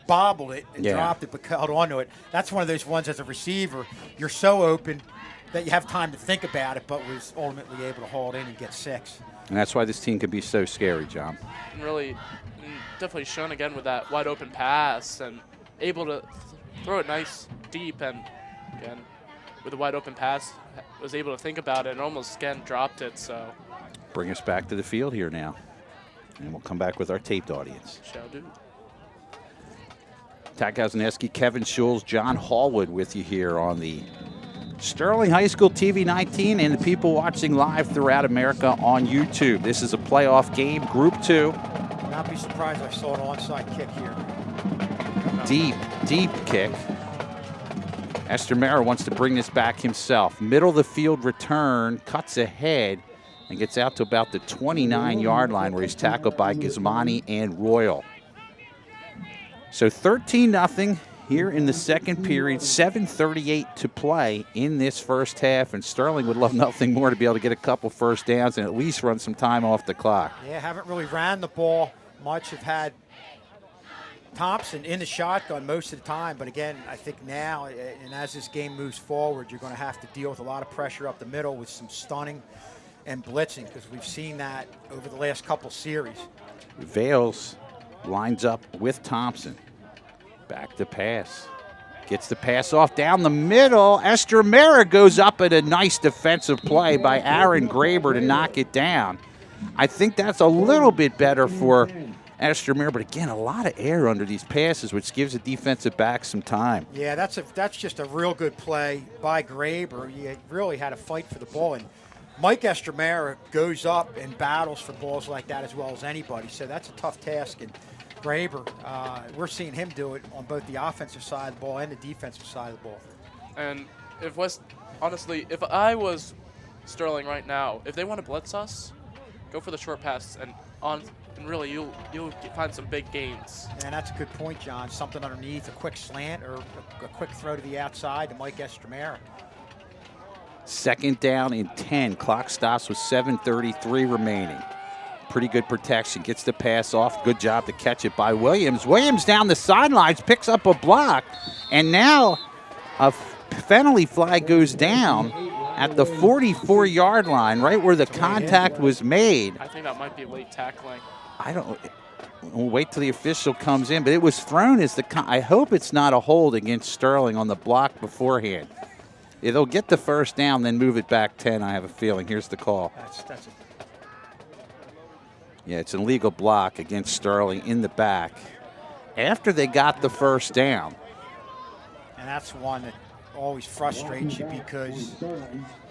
bobbled it and dropped it, but held onto it. That's one of those ones as a receiver, you're so open that you have time to think about it, but was ultimately able to haul it in and get 6. And that's why this team can be so scary, John. And really, definitely shown again with that wide open pass and able to throw it nice deep, and again, with a wide open pass, was able to think about it and almost again dropped it. So bring us back to the field here now, and we'll come back with our taped audience. Shall do. Tad Kazanowski, Kevin Schulz, John Hallwood with you here on the Sterling High School TV 19 and the people watching live throughout America on YouTube. This is a playoff game, Group 2. Would not be surprised if I saw an onside kick here. Deep kick. Estermera wants to bring this back himself. Middle of the field return, cuts ahead, and gets out to about the 29-yard line where he's tackled by Gizmani and Royal. So 13-0 here in the second period, 7:38 to play in this first half, and Sterling would love nothing more to be able to get a couple first downs and at least run some time off the clock. Yeah, haven't really ran the ball much. Have had Thompson in the shotgun most of the time, but again, I think now, and as this game moves forward, you're going to have to deal with a lot of pressure up the middle with some stunning and blitzing, because we've seen that over the last couple series. Vales lines up with Thompson. Back to pass. Gets the pass off down the middle. Estermera goes up at a nice defensive play by Aaron Graber to knock it down. I think that's a little bit better for Estermera, but again, a lot of air under these passes, which gives the defensive back some time. Yeah, that's just a real good play by Graber. He really had to fight for the ball, and Mike Estermera goes up and battles for balls like that as well as anybody, so that's a tough task. And Graber, we're seeing him do it on both the offensive side of the ball and the defensive side of the ball. And honestly, if I was Sterling right now, if they want to blitz us, go for the short pass, and really you'll find some big gains. And that's a good point, John. Something underneath, a quick slant or a quick throw to the outside to Mike Estermera. 2nd down and 10. Clock stops with 7:33 remaining. Pretty good protection. Gets the pass off. Good job to catch it by Williams. Williams down the sidelines, picks up a block, and now a penalty flag goes down at the 44-yard line, right where the contact was made. I think that might be late tackling. I don't. We'll wait till the official comes in, but it was thrown as I hope it's not a hold against Sterling on the block beforehand. They'll get the first down, then move it back 10. I have a feeling. Here's the call. Yeah, it's an illegal block against Sterling in the back after they got the first down. And that's one that always frustrates you because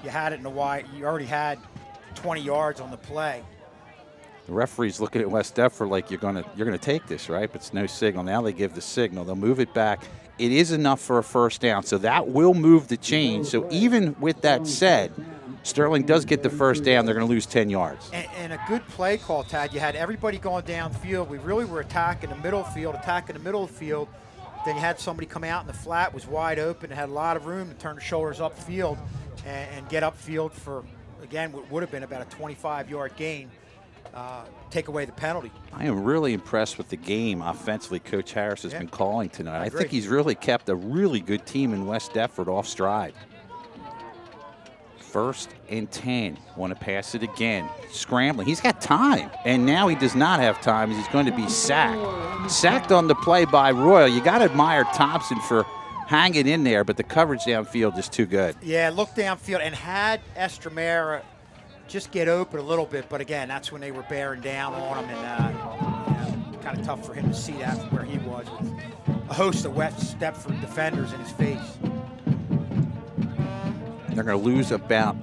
you had it in the wide. You already had 20 yards on the play. The referee's looking at West Deptford like you're gonna take this, right? But it's no signal. Now they give the signal. They'll move it back. It is enough for a first down, so that will move the chain. So even with that said, Sterling does get the first down. They're going to lose 10 yards. And a good play call, Tad. You had everybody going downfield. We really were attacking the middle field. Then you had somebody come out in the flat, was wide open, had a lot of room to turn the shoulders upfield and get upfield for, again, what would have been about a 25-yard gain. Take away the penalty. I am really impressed with the game offensively Coach Harris has been calling tonight. I think he's really kept a really good team in West Deptford off stride. 1st and 10. Want to pass it again. Scrambling. He's got time. And now he does not have time as he's going to be sacked. Sacked on the play by Royal. You got to admire Thompson for hanging in there, but the coverage downfield is too good. Yeah, looked downfield and had Estremera just get open a little bit, but again, that's when they were bearing down on him, and kind of tough for him to see that from where he was with a host of West Deptford defenders in his face. They're going to lose about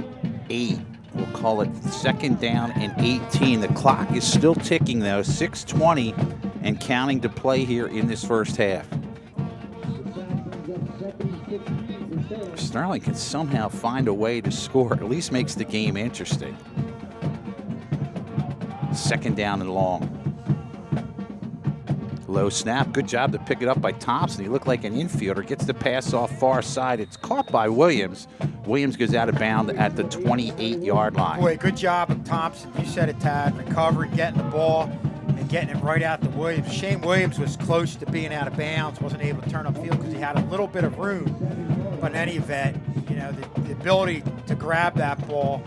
8. We'll call it 2nd down and 18. The clock is still ticking, though. 6:20 and counting to play here in this first half. Sterling can somehow find a way to score. At least makes the game interesting. 2nd down and long. Low snap. Good job to pick it up by Thompson. He looked like an infielder. Gets the pass off far side. It's caught by Williams. Williams goes out of bounds at the 28-yard line. Boy, good job of Thompson. You said it, Tad. Recovering, getting the ball, and getting it right out to Williams. Shane Williams was close to being out of bounds. Wasn't able to turn upfield because he had a little bit of room. But in any event, the ability to grab that ball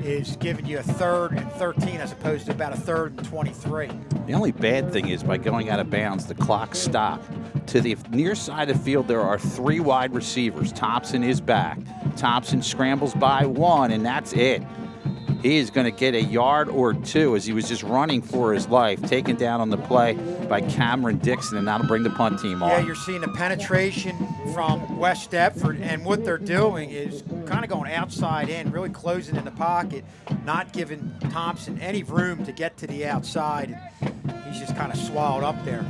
is giving you a 3rd and 13 as opposed to about a 3rd and 23. The only bad thing is by going out of bounds, the clock stopped. To the near side of the field, there are 3 wide receivers. Thompson is back. Thompson scrambles by 1, and that's it. He is going to get a yard or 2 as he was just running for his life, taken down on the play by Cameron Dixon, and that'll bring the punt team on. Yeah, you're seeing the penetration from West Deptford, and what they're doing is kind of going outside in, really closing in the pocket, not giving Thompson any room to get to the outside. He's just kind of swallowed up there.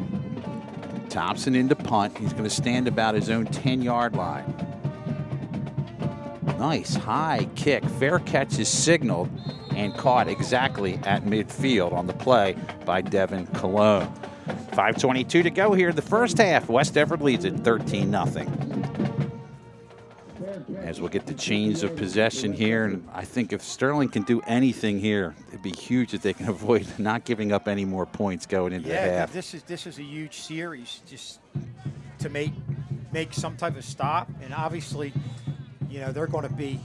Thompson into punt. He's going to stand about his own 10-yard line. Nice high kick. Fair catch is signaled and caught exactly at midfield on the play by Devin Colon. 5:22 to go here in the first half. West Deptford leads at 13-0. As we'll get the change of possession here, and I think if Sterling can do anything here, it'd be huge if they can avoid not giving up any more points going into the half. This is a huge series just to make some type of stop, and obviously, they're going to be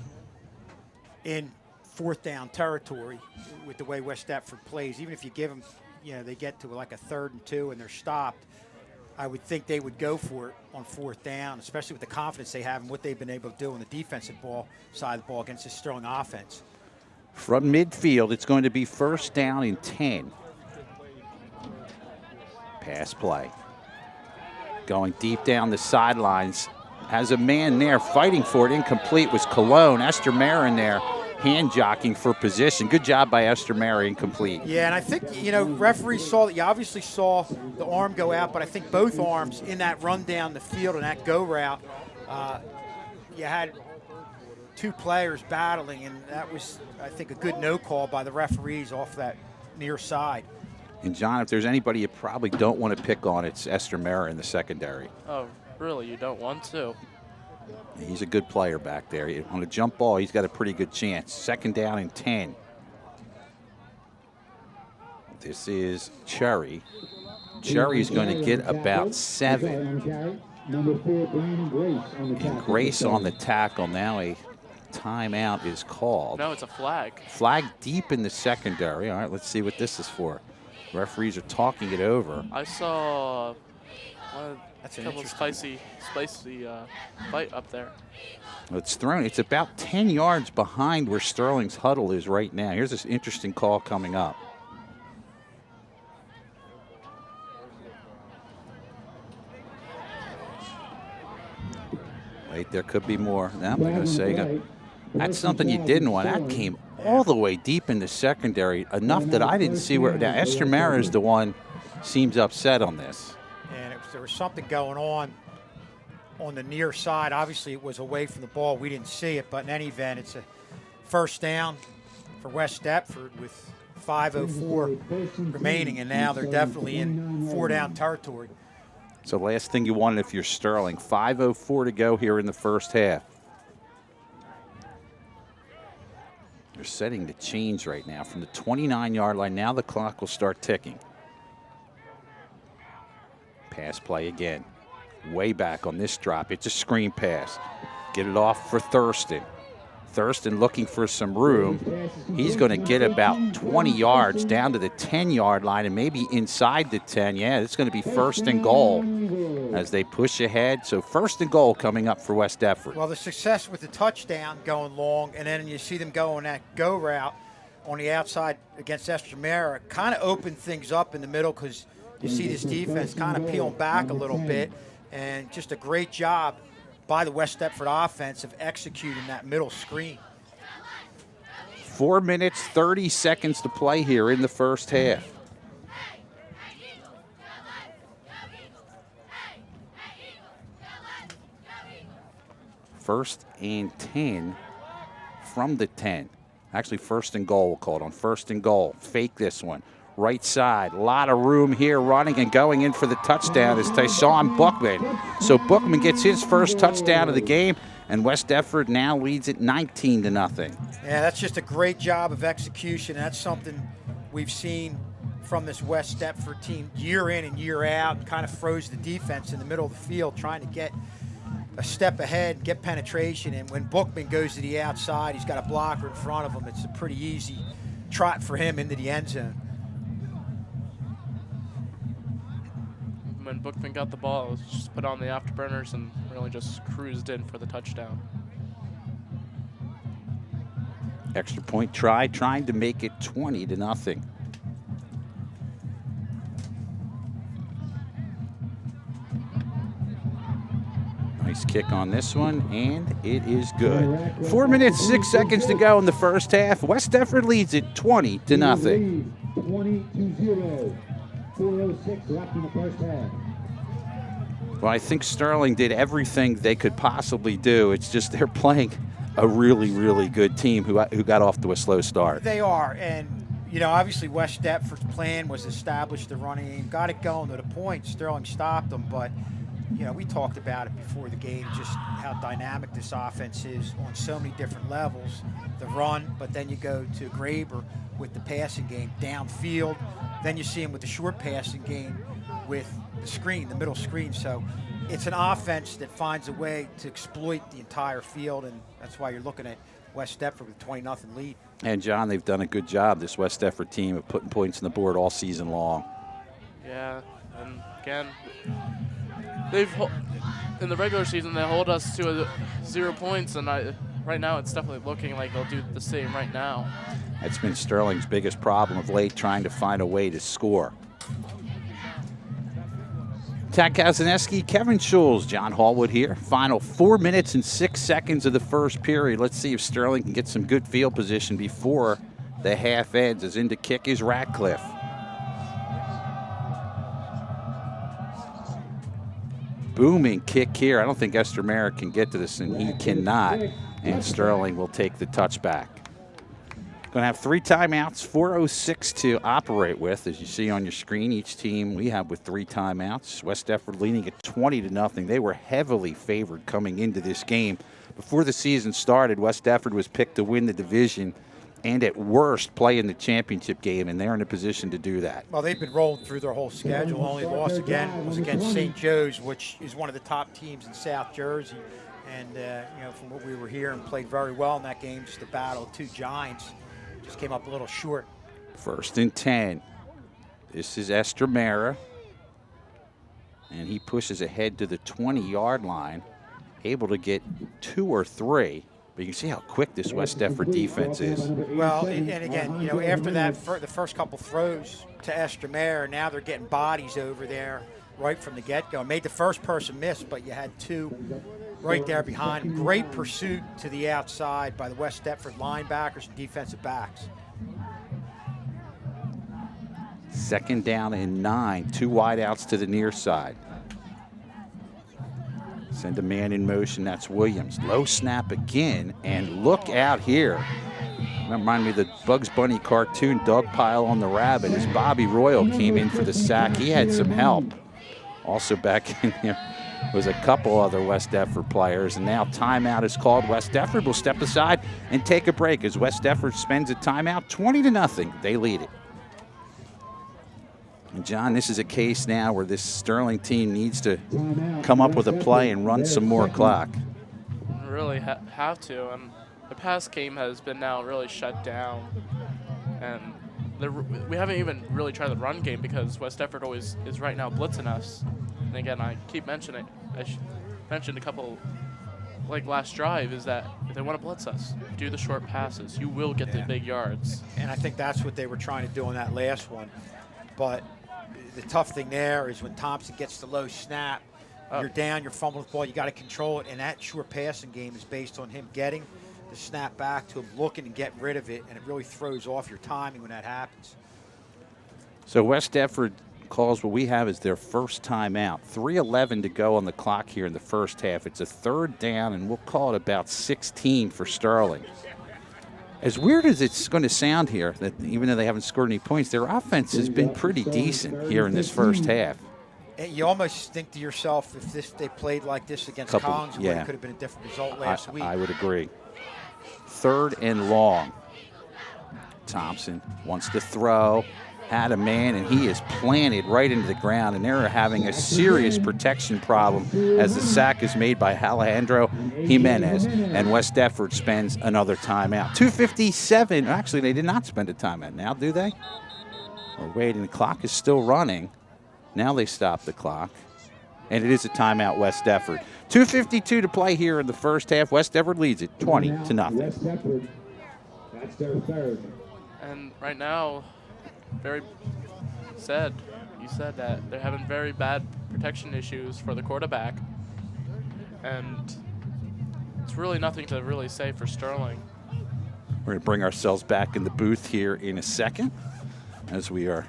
in 4th down territory with the way West Deptford plays. Even if you give them, they get to like a 3rd and 2 and they're stopped, I would think they would go for it on 4th down, especially with the confidence they have and what they've been able to do on the defensive side of the ball against this Sterling offense. From midfield, it's going to be 1st down and 10. Pass play. Going deep down the sidelines. Has a man there fighting for it. Incomplete was Cologne. Estremera in there hand jockeying for position. Good job by Estremera, incomplete. Yeah, and I think, referees saw that. You obviously saw the arm go out, but I think both arms in that run down the field and that go route, you had 2 players battling, and that was, I think, a good no call by the referees off that near side. And, John, if there's anybody you probably don't want to pick on, it's Estremera in the secondary. Oh, really? You don't want to? He's a good player back there. On a jump ball, he's got a pretty good chance. 2nd down and 10. This is Cherry. Cherry's going to get about 7. And Grace on the tackle. Now a timeout is called. No, it's a flag. Flag deep in the secondary. All right, let's see what this is for. Referees are talking it over. I saw That's a an couple of spicy fight up there. It's thrown. It's about 10 yards behind where Sterling's huddle is right now. Here's this interesting call coming up. Wait, there could be more. Now they're going to say that's something you didn't want. That came all the way deep in the secondary, enough that I didn't see where. Now, Estremera is the one seems upset on this. And there was something going on the near side. Obviously, it was away from the ball. We didn't see it, but in any event, it's a first down for West Deptford with 5:04 remaining, and now they're definitely in 4-down territory. So last thing you wanted if you're Sterling. 5:04 to go here in the first half. They're setting the change right now from the 29-yard line. Now the clock will start ticking. Pass play again. Way back on this drop. It's a screen pass. Get it off for Thurston. Thurston looking for some room. He's going to get about 20 yards down to the 10-yard line and maybe inside the 10. Yeah, it's going to be first and goal as they push ahead. So first and goal coming up for West Deptford. Well, the success with the touchdown going long, and then you see them go on that go route on the outside against Estremera, kind of opened things up in the middle because you see this defense kind of peeling back a little bit, and just a great job by the West Deptford offense of executing that middle screen. 4 minutes, 30 seconds to play here in the first half. First and 10 from the 10. Actually, first and goal, we'll call it on first and goal. Fake this one. Right side, a lot of room here running and going in for the touchdown is Tyshawn Bookman. So Bookman gets his first touchdown of the game, and West Deptford now leads it 19-0. Yeah, that's just a great job of execution. That's something we've seen from this West Deptford team year in and year out. Kind of froze the defense in the middle of the field, trying to get a step ahead, get penetration. And when Bookman goes to the outside, he's got a blocker in front of him. It's a pretty easy trot for him into the end zone. When Bookman got the ball, it was just put on the afterburners and really just cruised in for the touchdown. Extra point try, trying to make it 20-0. Nice kick on this one, and it is good. 4 minutes, 6 seconds to go in the first half. West Deptford leads it 20-0. 20-0. 4:06 left in the first half. Well, I think Sterling did everything they could possibly do. It's just they're playing a really, really good team who got off to a slow start. They are, and you know, obviously West Deptford's plan was establish the running game, got it going to the point. Sterling stopped them, but you know, we talked about it before the game, just how dynamic this offense is on so many different levels. The run, but then you go to Graber with the passing game downfield. Then you see him with the short passing game with the screen, the middle screen. So it's an offense that finds a way to exploit the entire field, and that's why you're looking at West Deptford with a 20-0 lead. And, John, they've done a good job, this West Deptford team, of putting points on the board all season long. Yeah, and again, in the regular season, they hold us to 0 points, and right now it's definitely looking like they'll do the same right now. That's been Sterling's biggest problem of late, trying to find a way to score. Tad Kazaneski, Kevin Schulz, John Hallwood here. Final 4 minutes and 6 seconds of the first period. Let's see if Sterling can get some good field position before the half ends. As in to kick is Ratcliffe. Booming kick here. I don't think Estremera can get to this, and he cannot. And Sterling will take the touchback. Going to have 3 timeouts, 4:06 to operate with. As you see on your screen, each team we have with 3 timeouts. West Deptford leading at 20-0. They were heavily favored coming into this game. Before the season started, West Deptford was picked to win the division and at worst play in the championship game, and they're in a position to do that. Well, they've been rolling through their whole schedule. Only loss again was against St. Joe's, which is one of the top teams in South Jersey. And, you know, from what we were hearing, played very well in that game. Just a battle of two giants. Just came up a little short. 1st and 10. This is Estremera. And he pushes ahead to the 20-yard line, able to get 2 or 3. But you can see how quick this West Deptford defense is. Well, and again, you know, after that, the first couple throws to Estremera, now they're getting bodies over there right from the get-go. Made the first person miss, but you had 2 right there behind him. Great pursuit to the outside by the West Deptford linebackers and defensive backs. 2nd down and 9, 2 wideouts to the near side. Send a man in motion, that's Williams. Low snap again, and look out here. That reminded me of the Bugs Bunny cartoon, Dog Pile on the Rabbit, as Bobby Royal came in for the sack. He had some help. Also back in there was a couple other West Deptford players, and now timeout is called. West Deptford will step aside and take a break as West Deptford spends a timeout, 20-0. They lead it. And John, this is a case now where this Sterling team needs to come up with a play and run some more clock. Really have to, and the pass game has been now really shut down. And we haven't even really tried the run game because West Deptford always is right now blitzing us. And again, I keep mentioning it. I mentioned a couple, like last drive, is that if they want to blitz us, do the short passes. You will get the big yards. And I think that's what they were trying to do in that last one. But the tough thing there is when Thompson gets the low snap, you're down, you're fumbling the ball, you got to control it, and that short passing game is based on him getting the snap back to him, looking and getting rid of it, and it really throws off your timing when that happens. So West Deptford calls what we have as their first timeout. 3:11 to go on the clock here in the first half. It's a 3rd down, and we'll call it about 16 for Sterling. As weird as it's going to sound here, that even though they haven't scored any points, their offense has been pretty decent here in this first half. And you almost think to yourself, if they played like this against Collins, it could have been a different result last week. I would agree. 3rd and long. Thompson wants to throw. Had a man, and he is planted right into the ground, and they're having a serious protection problem as the sack is made by Alejandro Jimenez, and West Deptford spends another timeout. 2:57. Actually, they did not spend a timeout. Now, do they? We're waiting. The clock is still running. Now they stop the clock, and it is a timeout, West Deptford. 2:52 to play here in the first half. West Deptford leads it 20-0. West Deptford, that's their 3rd. And right now, you said that they're having very bad protection issues for the quarterback, and it's really nothing to really say for Sterling. We're going to bring ourselves back in the booth here in a second as we are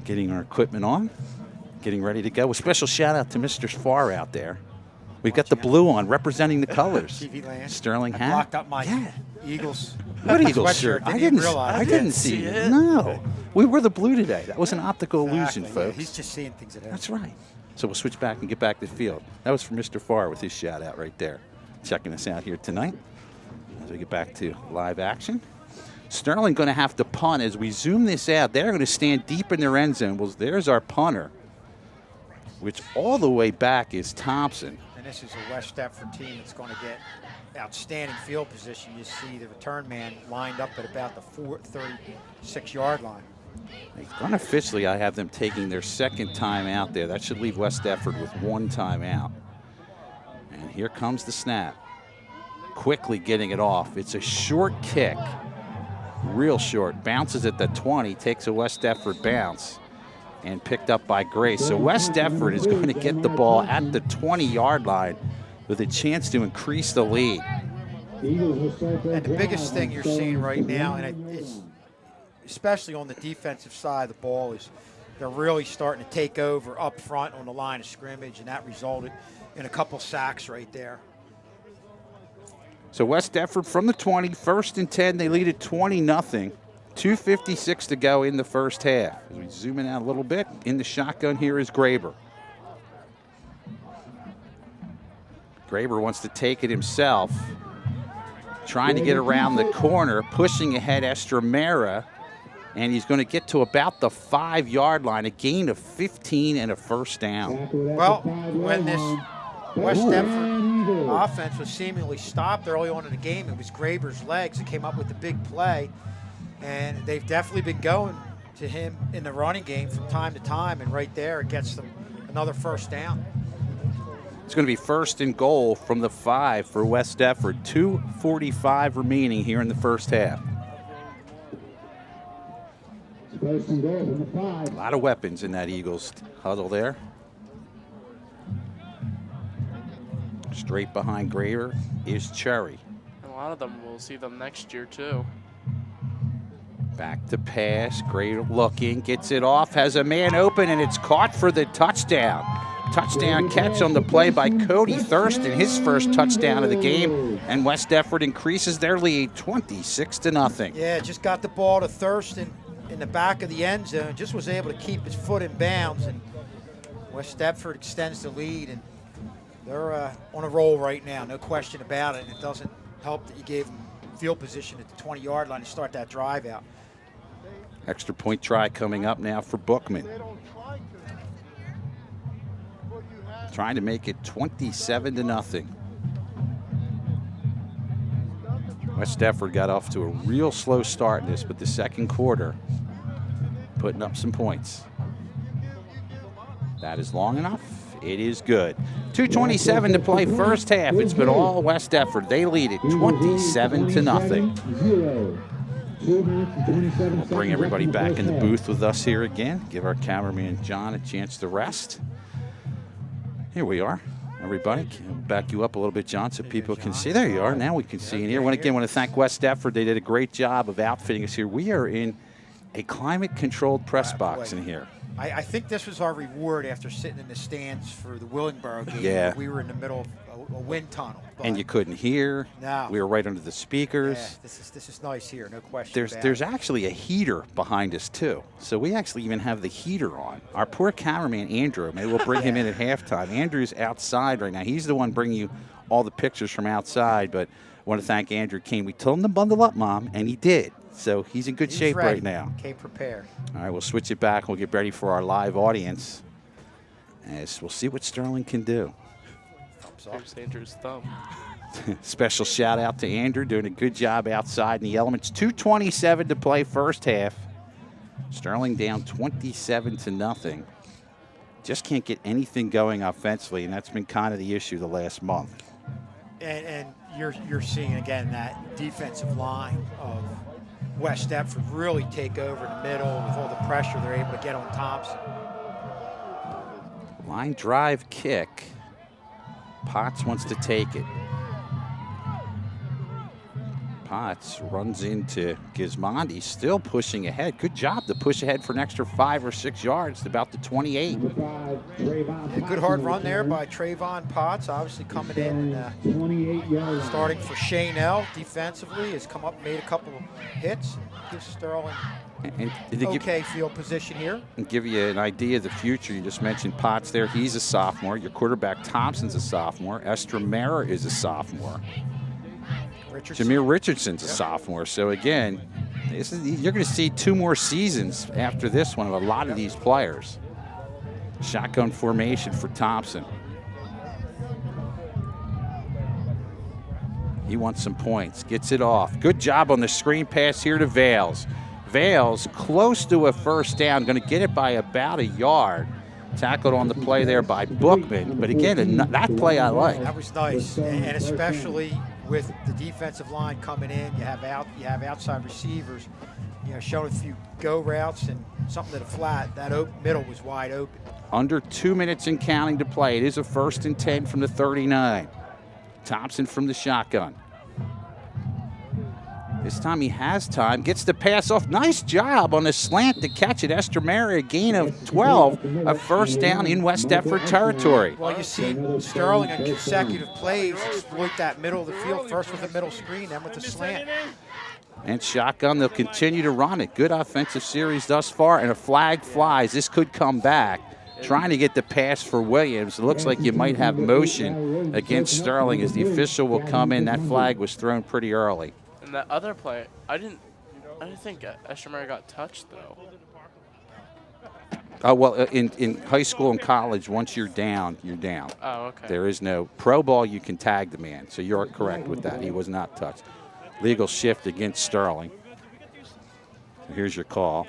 getting our equipment on, getting ready to go. A special shout out to Mr. Farr out there. We've got the blue on representing the colors. TV land. Sterling hat. Blocked up my Eagles. What Eagles shirt? I didn't see it. No. We were the blue today. That was an optical illusion, folks. Yeah, he's just seeing things at home. That's right. So we'll switch back and get back to the field. That was from Mr. Farr with his shout out right there. Checking us out here tonight as we get back to live action. Sterling going to have to punt as we zoom this out. They're going to stand deep in their end zone. Well, there's our punter, which all the way back is Thompson. And this is a West Deptford team that's going to get outstanding field position. You see the return man lined up at about the 36-yard line. Unofficially, I have them taking their 2nd time out there. That should leave West Deptford with 1 timeout. And here comes the snap. Quickly getting it off. It's a short kick. Real short. Bounces at the 20. Takes a West Deptford bounce. And picked up by Grace. So West Deptford is going to get the ball at the 20-yard line with a chance to increase the lead. And the biggest thing you're seeing right now, and it's especially on the defensive side of the ball, is they're really starting to take over up front on the line of scrimmage, and that resulted in a couple sacks right there. So West Deptford from the 20, 1st and 10. They lead at 20-0. 2:56 to go in the first half. As we zoom in out a little bit, in the shotgun here is Graber. Graber wants to take it himself. Trying to get around the corner, pushing ahead Estremera, and he's going to get to about the 5-yard line, a gain of 15 and a first down. Well, when this West Deptford offense was seemingly stopped early on in the game. It was Graber's legs that came up with the big play, and they've definitely been going to him in the running game from time to time, and right there it gets them another first down. It's going to be 1st and goal from the 5 for West Deptford. 2:45 remaining here in the first half. First and goal from the 5. A lot of weapons in that Eagles huddle there. Straight behind Graver is Cherry. And a lot of them, we'll see them next year too. Back to pass. Graver looking, gets it off, has a man open, and it's caught for the touchdown. Touchdown catch on the play by Cody Thurston, his first touchdown of the game, and West Deptford increases their lead 26-0. Yeah, just got the ball to Thurston in the back of the end zone, just was able to keep his foot in bounds, and West Deptford extends the lead, and they're on a roll right now, no question about it. And it doesn't help that you gave them field position at the 20-yard line to start that drive out. Extra point try coming up now for Bookman. Trying to make it 27-0. West Deptford got off to a real slow start in this, but the second quarter putting up some points. That is long enough. It is good. 2:27 to play first half. It's been all West Deptford. They lead it 27-0. We'll bring everybody back in the booth with us here again. Give our cameraman John a chance to rest. Here we are, everybody. Back you up a little bit, John, so people can see. There you are. Now we can see in here. Want to thank West Deptford. They did a great job of outfitting us here. We are in a climate-controlled press box in here. I think this was our reward after sitting in the stands for the Willingboro game. Yeah. We were in the middle of a wind tunnel. And you couldn't hear. No. We were right under the speakers. Yeah, this is nice here, no question There's actually a heater behind us, too. So we actually even have the heater on. Our poor cameraman, Andrew, maybe we'll bring him in at halftime. Andrew's outside right now. He's the one bringing you all the pictures from outside. But I want to thank Andrew King. We told him to bundle up, Mom, and he did. So he's in good shape ready. right now. Came prepared. All right, we'll switch it back. We'll get ready for our live audience. As we'll see what Sterling can do. Here's Andrew's thumb. Special shout out to Andrew, doing a good job outside in the elements. 2:27 to play first half. Sterling down 27-0. Just can't get anything going offensively, and that's been kind of the issue the last month. And you're seeing again that defensive line of West Deptford really take over the middle with all the pressure they're able to get on Thompson. Line drive kick. Potts wants to take it. Potts runs into Gismondi, still pushing ahead. Good job to push ahead for an extra 5 or 6 yards to about the 28. A good hard run there by Trayvon Potts, obviously coming in, 28 yards. starting for Shane L. defensively, has come up, made a couple of hits, gives Sterling And to okay field position here. and give you an idea of the future, you just mentioned Potts there. He's a sophomore. Your quarterback Thompson's a sophomore. Estremera is a sophomore. Jameer Richardson's a sophomore. So, again, you're going to see 2 more seasons after this one of a lot of these players. Shotgun formation for Thompson. He wants some points. Gets it off. Good job on the screen pass here to Vales. Vales close to a first down. Going to get it by about a yard. Tackled on the play there by Bookman. But, again, that play I like. That was nice, and especially with the defensive line coming in, you have outside receivers, showing a few go routes and something to the flat. That middle was wide open. Under 2 minutes and counting to play. It is a 1st and 10 from the 39. Thompson from the shotgun. This time he has time. Gets the pass off. Nice job on the slant to catch it. Estremera, a gain of 12. A first down in West Deptford territory. Well, you see Sterling on consecutive plays exploit that middle of the field, first with the middle screen, then with the slant. And shotgun, they'll continue to run it. Good offensive series thus far, and a flag flies. This could come back. Trying to get the pass for Williams. It looks like you might have motion against Sterling as the official will come in. That flag was thrown pretty early. And that other play, I didn't think Estremera got touched though. Well, in high school and college, once you're down, you're down. Oh, okay. There is no pro ball. You can tag the man. So you're correct with that. He was not touched. Legal shift against Sterling. Here's your call.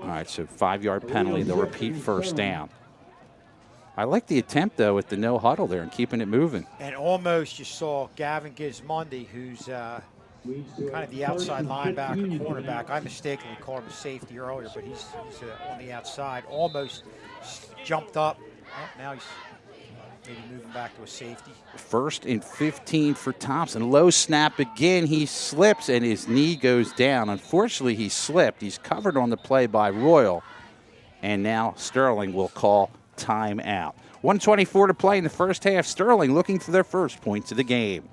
All right, so 5-yard penalty. They'll repeat first down. I like the attempt, though, at the no huddle there and keeping it moving. And almost you saw Gavin Gismondi, who's kind of the outside linebacker, cornerback. I mistakenly called him a safety earlier, but he's on the outside. Almost jumped up. Oh, now he's maybe moving back to a safety. 1st and 15 for Thompson. Low snap again. He slips, and his knee goes down. Unfortunately, he slipped. He's covered on the play by Royal. And now Sterling will call timeout. 1:24 to play in the first half. Sterling looking for their first points of the game.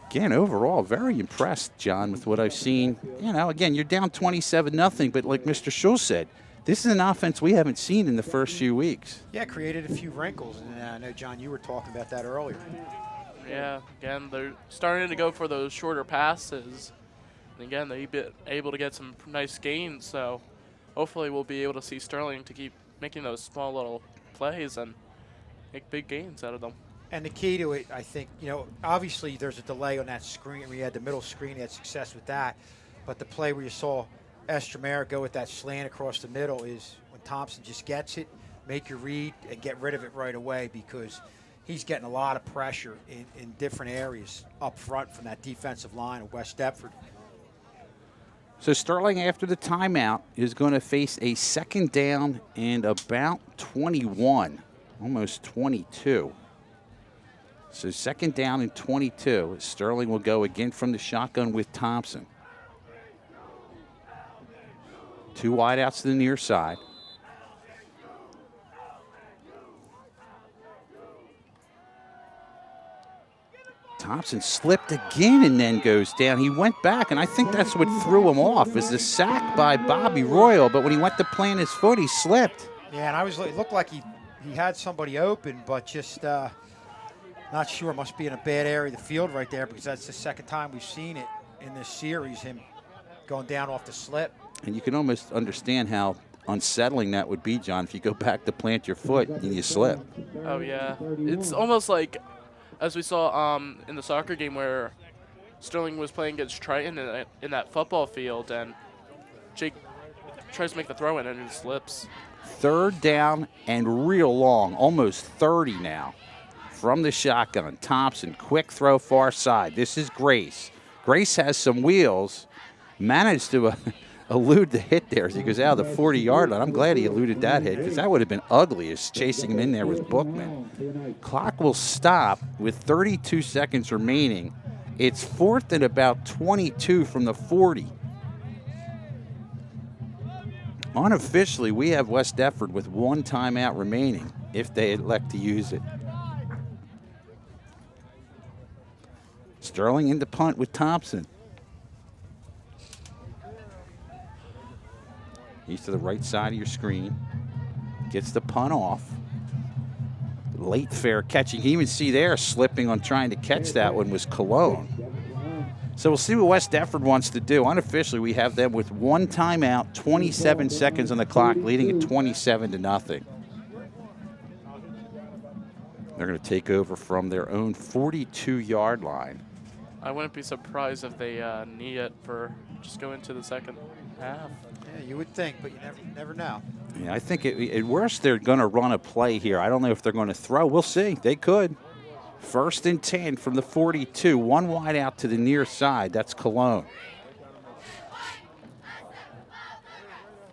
Again, overall, very impressed, John, with what I've seen. You know, again, you're down 27-0, but like Mr. Schultz said, this is an offense we haven't seen in the first few weeks. Yeah, created a few wrinkles, and I know, John, you were talking about that earlier. Yeah, again, they're starting to go for those shorter passes. And again, they've been able to get some nice gains, so hopefully we'll be able to see Sterling to keep making those small little plays and make big gains out of them. And the key to it, I think, you know, obviously there's a delay on that screen. We had the middle screen, he had success with that. But the play where you saw Estremera go with that slant across the middle is when Thompson just gets it, make your read, and get rid of it right away, because he's getting a lot of pressure in different areas up front from that defensive line of West Deptford. So Sterling, after the timeout, is going to face a 2nd down and about 21, almost 22. So 2nd down and 22. Sterling will go again from the shotgun with Thompson. 2 wideouts to the near side. Thompson slipped again and then goes down. He went back, and I think that's what threw him off, is the sack by Bobby Royal. But when he went to plant his foot, he slipped. Yeah, and it looked like he had somebody open, but just not sure. Must be in a bad area of the field right there, because that's the 2nd time we've seen it in this series, him going down off the slip. And you can almost understand how unsettling that would be, John, if you go back to plant your foot and you slip. Oh, yeah. It's almost like, as we saw in the soccer game where Sterling was playing against Triton in that football field, and Jake tries to make the throw in and it slips. 3rd down and real long, almost 30 now. From the shotgun, Thompson, quick throw far side. This is Grace. Grace has some wheels, managed to elude the hit there as he goes out of the 40-yard line. I'm glad he eluded that hit, because that would have been ugly, as chasing him in there with Bookman. Clock will stop with 32 seconds remaining. It's 4th and about 22 from the 40. Unofficially, we have West Deptford with 1 timeout remaining if they elect to use it. Sterling in the punt with Thompson. He's to the right side of your screen. Gets the punt off. Late fair catching. You can even see there slipping on trying to catch that one was Cologne. So we'll see what West Deptford wants to do. Unofficially, we have them with 1 timeout, 27 seconds on the clock, leading at 27-0. They're going to take over from their own 42-yard line. I wouldn't be surprised if they need it for just going to the 2nd half. Yeah, you would think, but you never know. Yeah, I think at worst they're going to run a play here. I don't know if they're going to throw. We'll see. They could. 1st and 10 from the 42. 1 wide out to the near side. That's Cologne.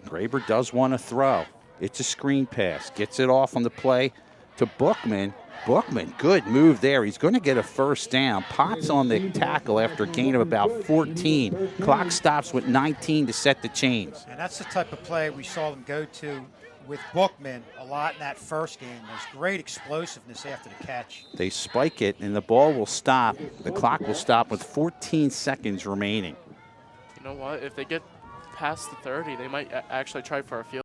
Graber does want to throw. It's a screen pass. Gets it off on the play to Bookman. Bookman, good move there. He's going to get a 1st down. Potts on the tackle after a gain of about 14. Clock stops with 19 to set the chains. And that's the type of play we saw them go to with Bookman a lot in that first game. There's great explosiveness after the catch. They spike it, and the ball will stop. The clock will stop with 14 seconds remaining. You know what? If they get past the 30, they might actually try for a field